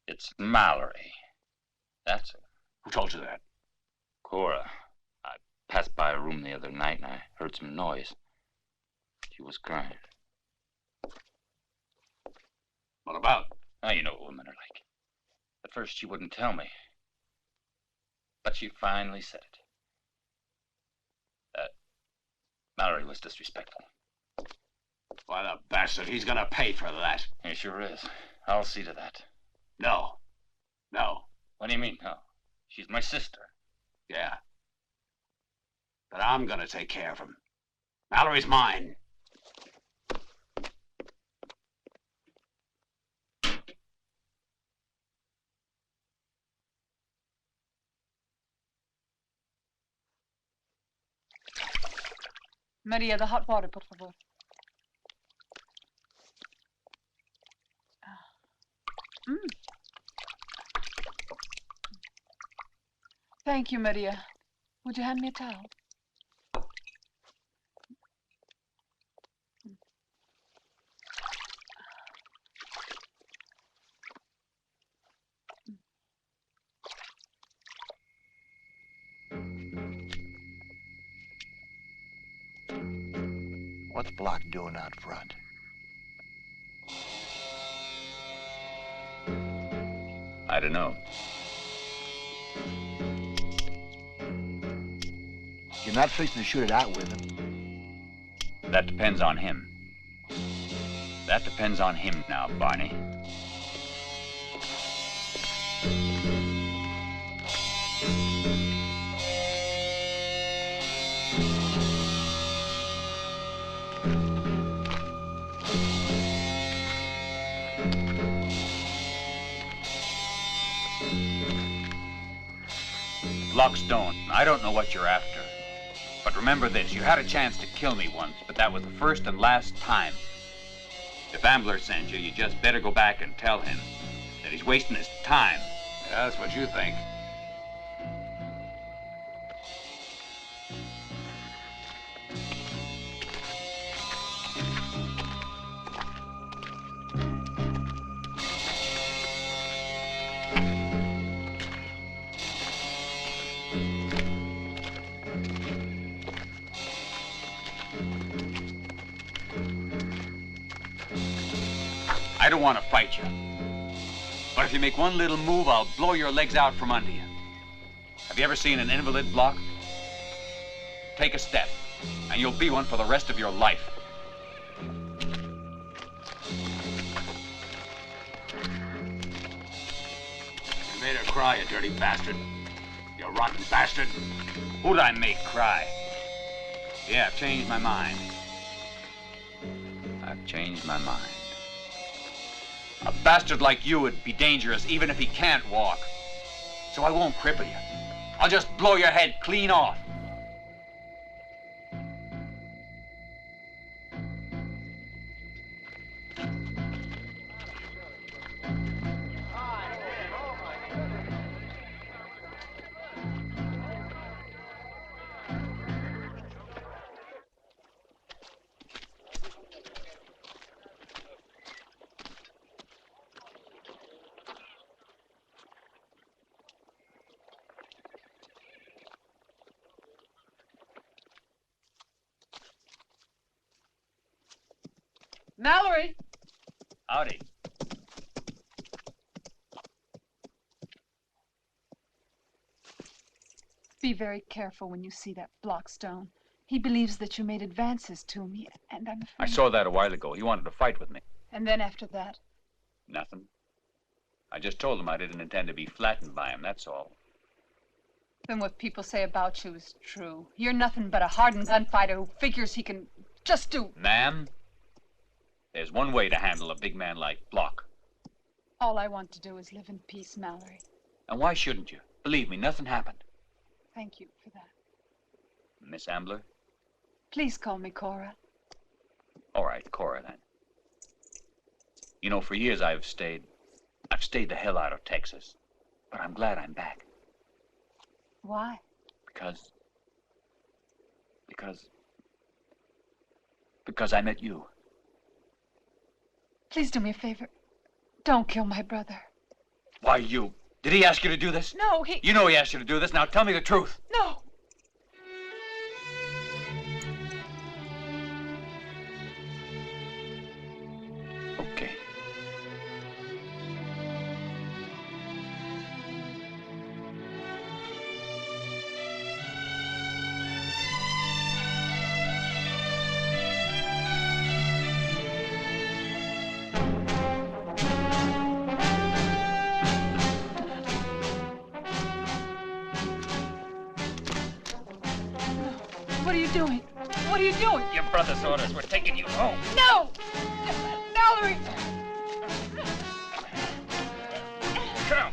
S10: It's Mallory. That's it.
S2: Who told you that?
S10: Corrà. I passed by a room the other night and I heard some noise. She was crying.
S2: What about?
S10: Oh, you know what women are like. At first she wouldn't tell me. But she finally said it. Mallory was disrespectful.
S2: Why, the bastard, he's gonna pay for that.
S10: He sure is. I'll see to that.
S2: No. No.
S10: What do you mean, no? She's my sister.
S2: Yeah. But I'm gonna take care of him. Mallory's mine.
S7: Maria, the hot water, por favor. Thank you, Maria. Would you hand me a towel?
S11: What's Block doing out front?
S3: I don't know.
S11: You're not fixing to shoot it out with him.
S3: That depends on him. That depends on him now, Barney. Lockstone, I don't know what you're after. But remember this, you had a chance to kill me once, but that was the first and last time. If Ambler sends you, you just better go back and tell him that he's wasting his time.
S2: Yeah, that's what you think.
S3: I don't want to fight you. But if you make one little move, I'll blow your legs out from under you. Have you ever seen an invalid block? Take a step, and you'll be one for the rest of your life.
S2: You made her cry, you dirty bastard. You rotten bastard.
S3: Who'd I make cry? Yeah, I've changed my mind. I've changed my mind. A bastard like you would be dangerous even if he can't walk. So I won't cripple you. I'll just blow your head clean off.
S7: Mallory!
S9: Howdy.
S7: Be very careful when you see that Blockstone. He believes that you made advances to me, and I'm afraid...
S10: I saw that a while ago. He wanted to fight with me.
S7: And then after that?
S10: Nothing. I just told him I didn't intend to be flattened by him, that's all.
S7: Then what people say about you is true. You're nothing but a hardened gunfighter who figures he can just do...
S10: Ma'am, there's one way to handle a big man like Block.
S7: All I want to do is live in peace, Mallory.
S10: And why shouldn't you? Believe me, nothing happened.
S7: Thank you for that.
S10: Miss Ambler?
S7: Please call me Corrà.
S10: All right, Cora, then. You know, for years I've stayed the hell out of Texas. But I'm glad I'm back.
S7: Why?
S10: Because I met you.
S7: Please do me a favor. Don't kill my brother.
S10: Why, you? Did he ask you to do this?
S7: No, he...
S10: You know he asked you to do this. Now tell me the truth.
S7: No.
S10: Okay.
S7: What are you doing? What are you doing?
S9: Your brother's orders. We're taking you home.
S7: No! Mallory!
S9: Come.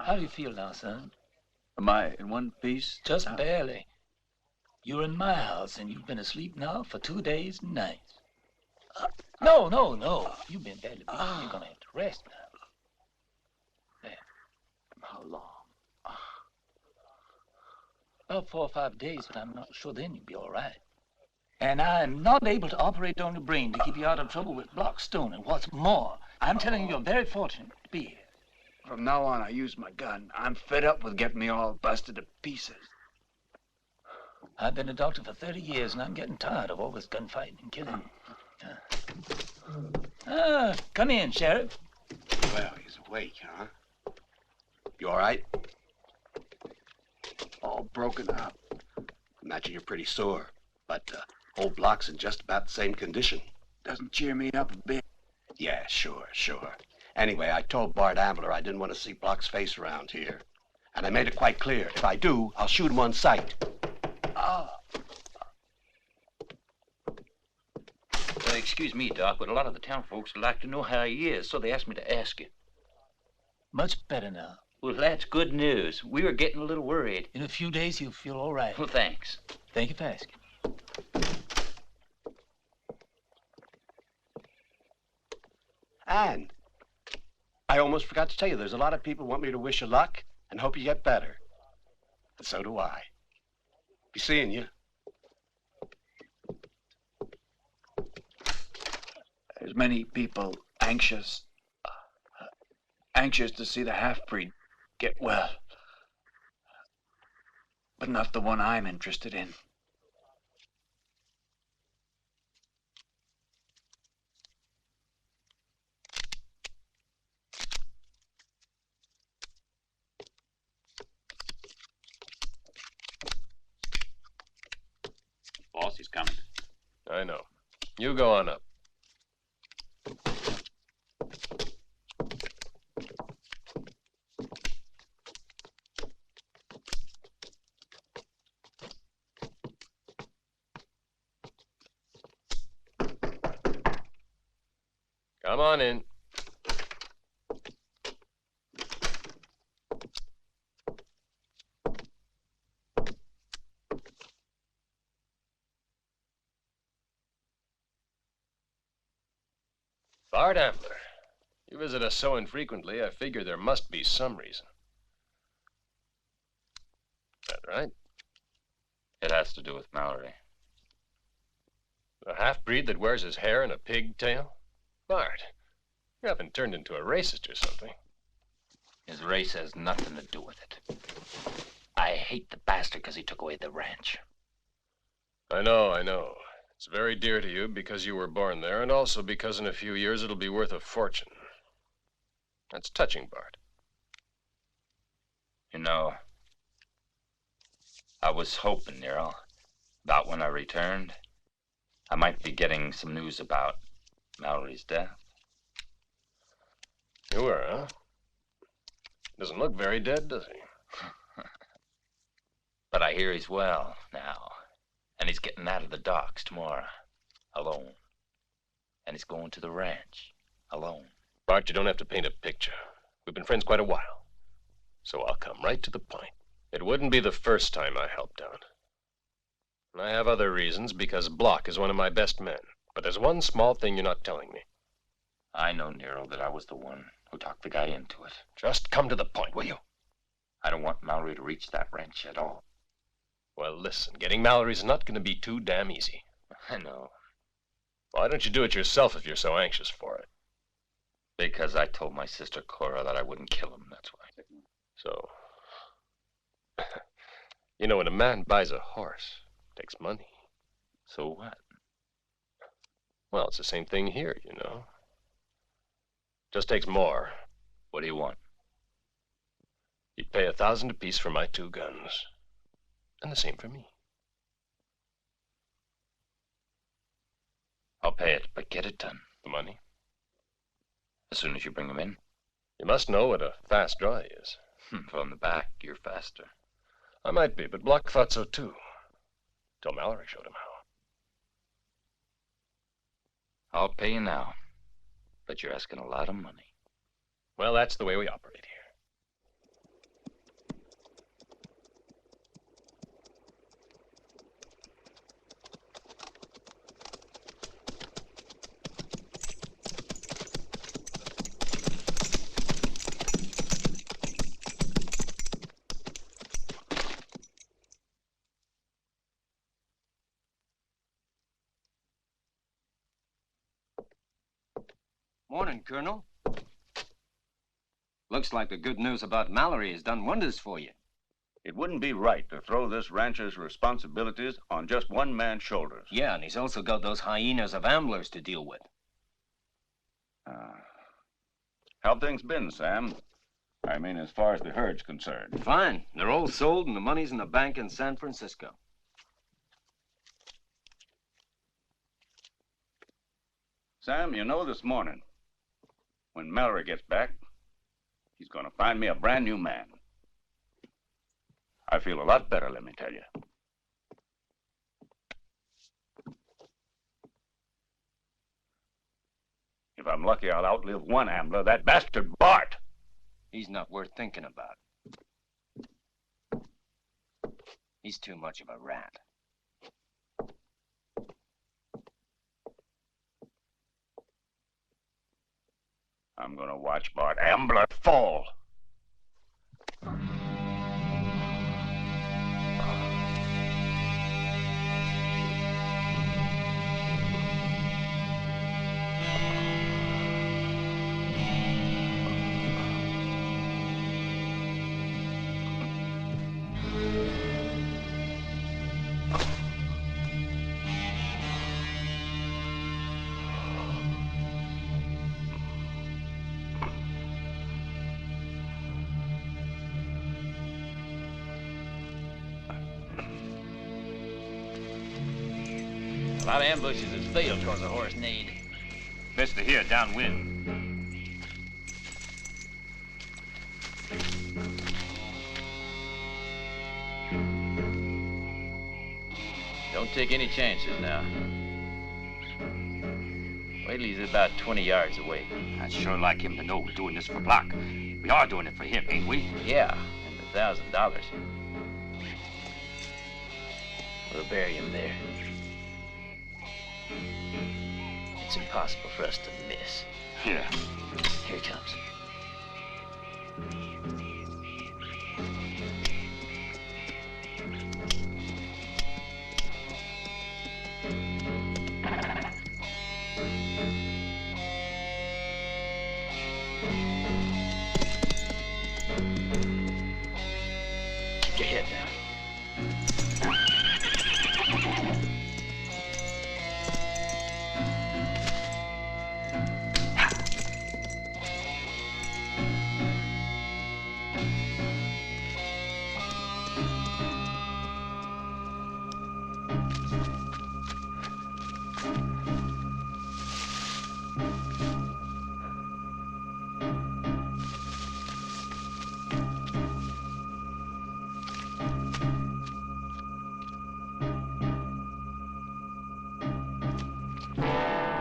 S9: How do you feel now, son?
S14: Am I in one piece?
S9: Just barely. You're in my house, and you've been asleep now for 2 days and nights. No. You've been badly beaten. You're gonna have to rest now. There.
S14: How long?
S9: About 4 or 5 days, but I'm not sure then you'll be all right. And I'm not able to operate on your brain to keep you out of trouble with Blockstone. And what's more, I'm telling you, you're very fortunate to be here.
S14: From now on, I use my gun. I'm fed up with getting me all busted to pieces.
S9: I've been a doctor for 30 years, and I'm getting tired of all this gunfighting and killing. Come in, Sheriff.
S12: Well, he's awake, huh? You all right?
S14: All broken up.
S12: Imagine you're pretty sore, but whole block's in just about the same condition.
S14: Doesn't cheer me up a bit.
S12: Yeah, sure. Anyway, I told Bart Ambler I didn't want to see Block's face around here. And I made it quite clear. If I do, I'll shoot him on sight.
S10: Excuse me, Doc, but a lot of the town folks would like to know how he is, so they asked me to ask you.
S9: Much better now.
S10: Well, that's good news. We were getting a little worried.
S9: In a few days, you'll feel all right.
S10: Well, thanks.
S9: Thank you for asking.
S12: And I almost forgot to tell you, there's a lot of people want me to wish you luck and hope you get better. And so do I. Be seeing you.
S14: There's many people anxious to see the half-breed get well. But not the one I'm interested in.
S3: Boss, he's coming.
S15: I know. You go on up. Come on in. Bart Ambler, you visit us so infrequently, I figure there must be some reason. Is that right?
S10: It has to do with Mallory.
S15: The half-breed that wears his hair in a pigtail? Bart, you haven't turned into a racist or something.
S10: His race has nothing to do with it. I hate the bastard because he took away the ranch.
S15: I know. It's very dear to you because you were born there, and also because in a few years it'll be worth a fortune. That's touching, Bart.
S10: You know, I was hoping, Nero, about when I returned, I might be getting some news about Mallory's death.
S15: You were, huh? Doesn't look very dead, does he?
S10: But I hear he's well now. And he's getting out of the docks tomorrow, alone. And he's going to the ranch, alone.
S15: Bart, you don't have to paint a picture. We've been friends quite a while. So I'll come right to the point. It wouldn't be the first time I helped out. And I have other reasons, because Block is one of my best men. But there's one small thing you're not telling me.
S10: I know, Nero, that I was the one who talked the guy into it.
S15: Just come to the point, will you?
S10: I don't want Mallory to reach that ranch at all.
S15: Well, listen, getting Mallory's not going to be too damn easy.
S10: I know.
S15: Why don't you do it yourself if you're so anxious for it?
S10: Because I told my sister Corrà that I wouldn't kill him, that's why.
S15: So, you know, when a man buys a horse, it takes money.
S10: So what?
S15: Well, it's the same thing here, you know. Just takes more.
S10: What do you want?
S15: You'd pay 1,000 apiece for my 2 guns. And the same for me.
S10: I'll pay it, but get it done.
S15: The money?
S10: As soon as you bring him in.
S15: You must know what a fast draw he is.
S10: From the back, you're faster.
S15: I might be, but Block thought so too. Till Mallory showed him how.
S10: I'll pay you now. But you're asking a lot of money.
S15: Well, that's the way we operate here.
S5: Morning, Colonel. Looks like the good news about Mallory has done wonders for you.
S4: It wouldn't be right to throw this rancher's responsibilities on just one man's shoulders.
S5: Yeah, and he's also got those hyenas of amblers to deal with.
S4: How've things been, Sam? I mean, as far as the herd's concerned.
S5: Fine. They're all sold and the money's in the bank in San Francisco.
S4: Sam, you know, this morning, when Mallory gets back, he's gonna find me a brand new man. I feel a lot better, let me tell you. If I'm lucky, I'll outlive one ambler, that bastard Bart.
S5: He's not worth thinking about. He's too much of a rat.
S4: I'm gonna watch Bart Ambler fall.
S9: A lot of ambushes has failed because the horse neighed. Best to hear downwind. Don't take any chances now. Wait till he's about 20 yards away.
S8: I'd sure like him to know we're doing this for Block. We are doing it for him, ain't we?
S9: Yeah, and $1,000. We'll bury him there. It's impossible for us to miss.
S8: Yeah.
S9: Here he comes. Keep your head down.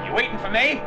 S6: You waiting for me?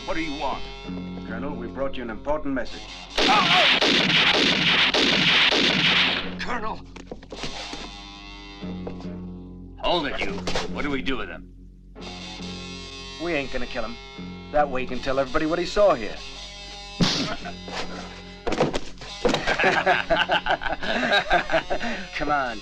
S12: What do you want? Colonel, we brought you an important message.
S5: Colonel!
S9: Hold it, you. What do we do with him?
S12: We ain't gonna kill him. That way he can tell everybody what he saw here.
S5: Come on.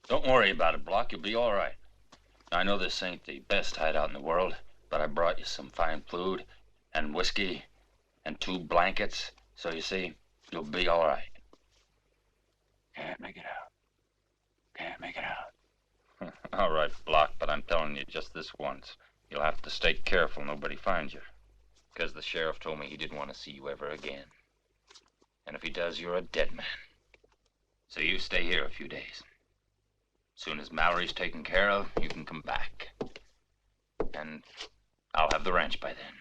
S10: Don't worry about it, Block. You'll be all right. I know this ain't the best hideout in the world, but I brought you some fine food and whiskey and 2 blankets, so you see, you'll be all right.
S14: Can't make it out. Can't make it out.
S10: All right, Block, but I'm telling you just this once. You'll have to stay careful nobody finds you, because the sheriff told me he didn't want to see you ever again. And if he does, you're a dead man. So you stay here a few days. As soon as Mallory's taken care of, you can come back. And I'll have the ranch by then.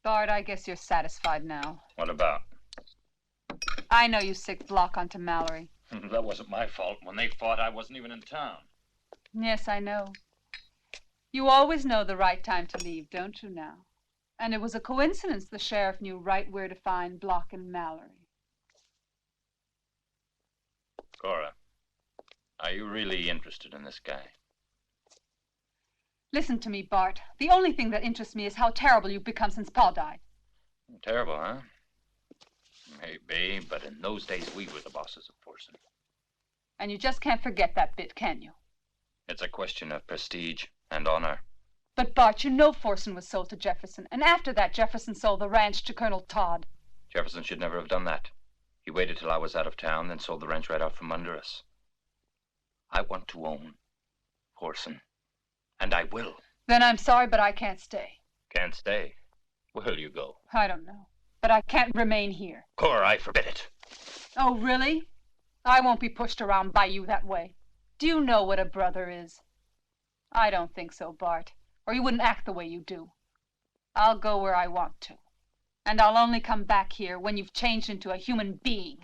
S7: Bart, I guess you're satisfied now.
S10: What about?
S7: I know you sicked Block onto Mallory.
S10: That wasn't my fault. When they fought, I wasn't even in town.
S7: Yes, I know. You always know the right time to leave, don't you now? And it was a coincidence the sheriff knew right where to find Block and Mallory.
S10: Cora, are you really interested in this guy?
S7: Listen to me, Bart. The only thing that interests me is how terrible you've become since Pa died.
S10: Terrible, huh? Maybe, but in those days we were the bosses of Forson.
S7: And you just can't forget that bit, can you?
S10: It's a question of prestige and honor.
S7: But, Bart, you know Forson was sold to Jefferson, and after that Jefferson sold the ranch to Colonel Todd.
S10: Jefferson should never have done that. He waited till I was out of town, then sold the ranch right out from under us. I want to own Forson. And I will.
S7: Then I'm sorry, but I can't stay.
S10: Can't stay? Where'll you go?
S7: I don't know. But I can't remain here.
S10: Cora, I forbid it.
S7: Oh, really? I won't be pushed around by you that way. Do you know what a brother is? I don't think so, Bart. Or you wouldn't act the way you do. I'll go where I want to. And I'll only come back here when you've changed into a human being.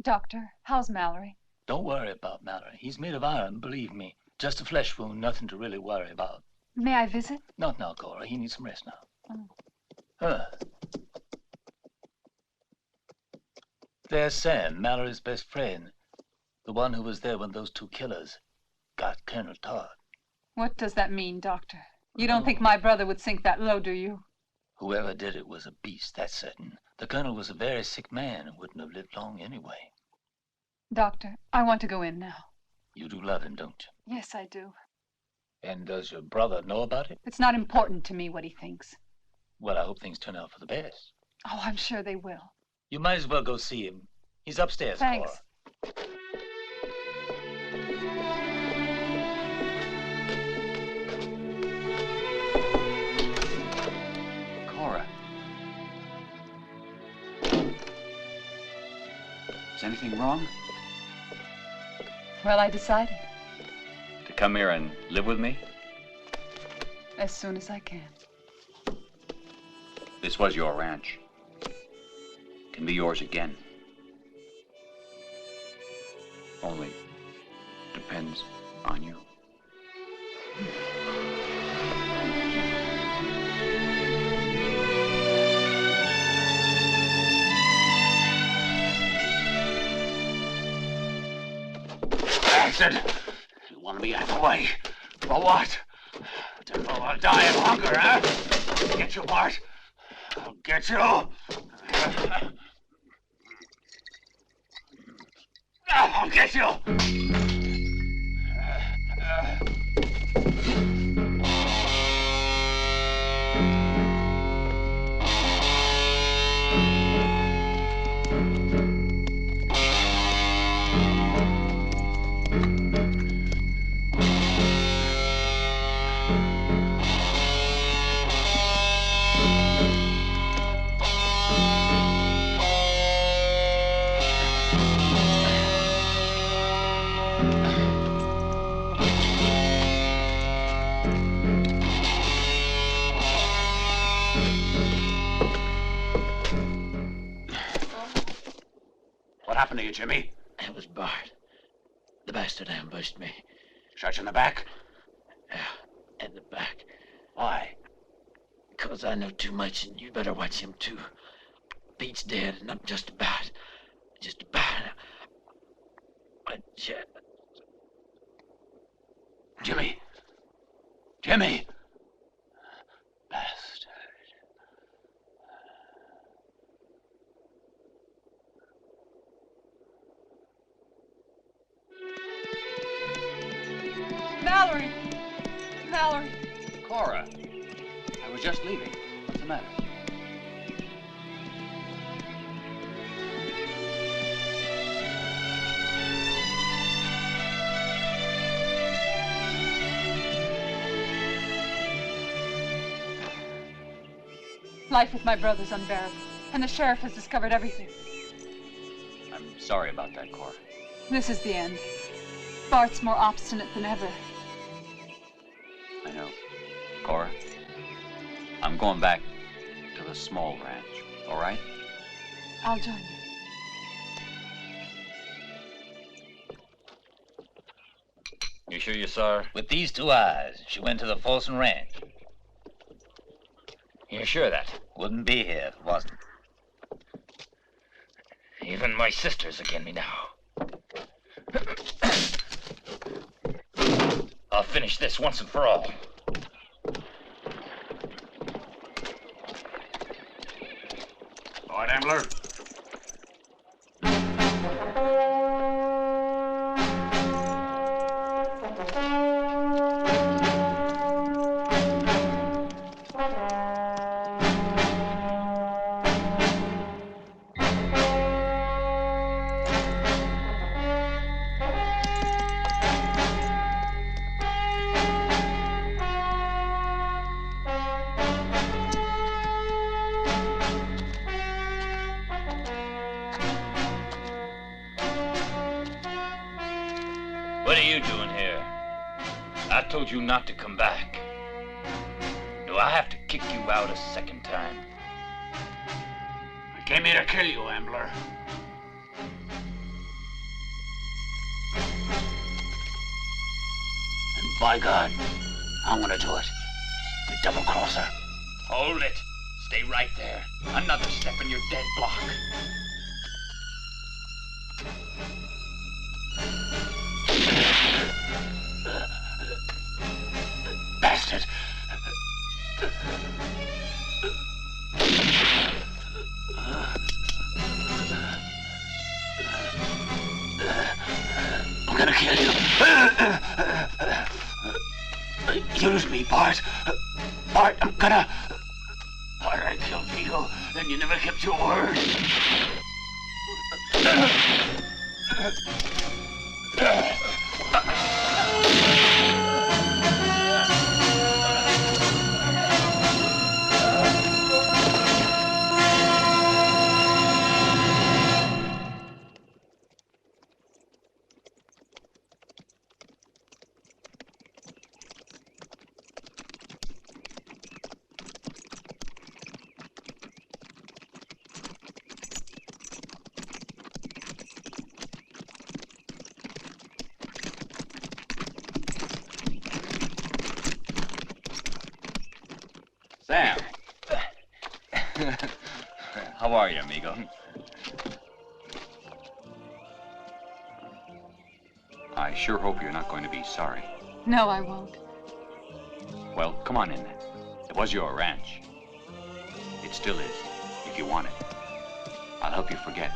S7: Doctor, how's Mallory?
S9: Don't worry about Mallory. He's made of iron, believe me. Just a flesh wound, nothing to really worry about.
S7: May I visit?
S9: Not now, Cora. He needs some rest now.
S7: Oh.
S9: There's Sam, Mallory's best friend. The one who was there when those 2 killers got Colonel Todd.
S7: What does that mean, Doctor? You don't think my brother would sink that low, do you?
S9: Whoever did it was a beast, that's certain. The Colonel was a very sick man and wouldn't have lived long anyway.
S7: Doctor, I want to go in now.
S9: You do love him, don't you?
S7: Yes, I do.
S9: And does your brother know about it?
S7: It's not important to me what he thinks.
S9: Well, I hope things turn out for the best.
S7: Oh, I'm sure they will.
S9: You might as well go see him. He's upstairs,
S7: Thanks.
S3: Cora. Is anything wrong?
S7: Well, I decided.
S3: To come here and live with me?
S7: As soon as I can.
S3: This was your ranch. Can be yours again. Only depends on you.
S12: Bastard! You wanted me out of the way. For what? To go or die of hunger, huh? I'll get you, Bart. I'll get you. I'll get you. What happened to you, Jimmy?
S1: It was Bart. The bastard ambushed me.
S12: Shot you in the back?
S1: Yeah, in the back.
S12: Why?
S1: Because I know too much, and you better watch him too. Pete's dead, and I'm just about.
S12: Jimmy! Jimmy! Bastard.
S7: Mallory! Mallory!
S3: Cora, I was just leaving. What's the matter?
S7: Life with my brother's unbearable, and the sheriff has discovered everything.
S3: I'm sorry about that, Cora.
S7: This is the end. Bart's more obstinate than ever.
S3: I know. Cora, I'm going back to the small ranch, all right?
S7: I'll join you.
S9: You sure you saw her? With these two eyes, she went to the Folsom Ranch. You're sure of that? Wouldn't be here if it wasn't. Even my sister's against me now. I'll finish this once and for all.
S12: All right, Ambler.
S9: What are you doing here? I told you not to come back. Do I have to kick you out a second time?
S12: I came here to kill you, Ambler. And by God, I'm gonna do it. You double-crosser.
S9: Hold it. Stay right there. Another step and you're dead block.
S12: Bastard! I'm gonna kill you. Excuse me, Bart. Bart, I'm gonna... Bart, I killed Vigo, and you never kept your word.
S2: Sam. How are you, amigo? I sure hope you're not going to be sorry.
S7: No, I won't.
S2: Well, come on in then. It was your ranch. It still is, if you want it. I'll help you forget.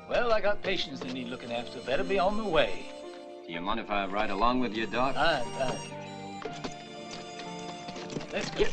S9: Well, I got patients that need looking after. Better be on the way.
S5: Do you mind if I ride along with you, Doc?
S9: Fine. Let's get.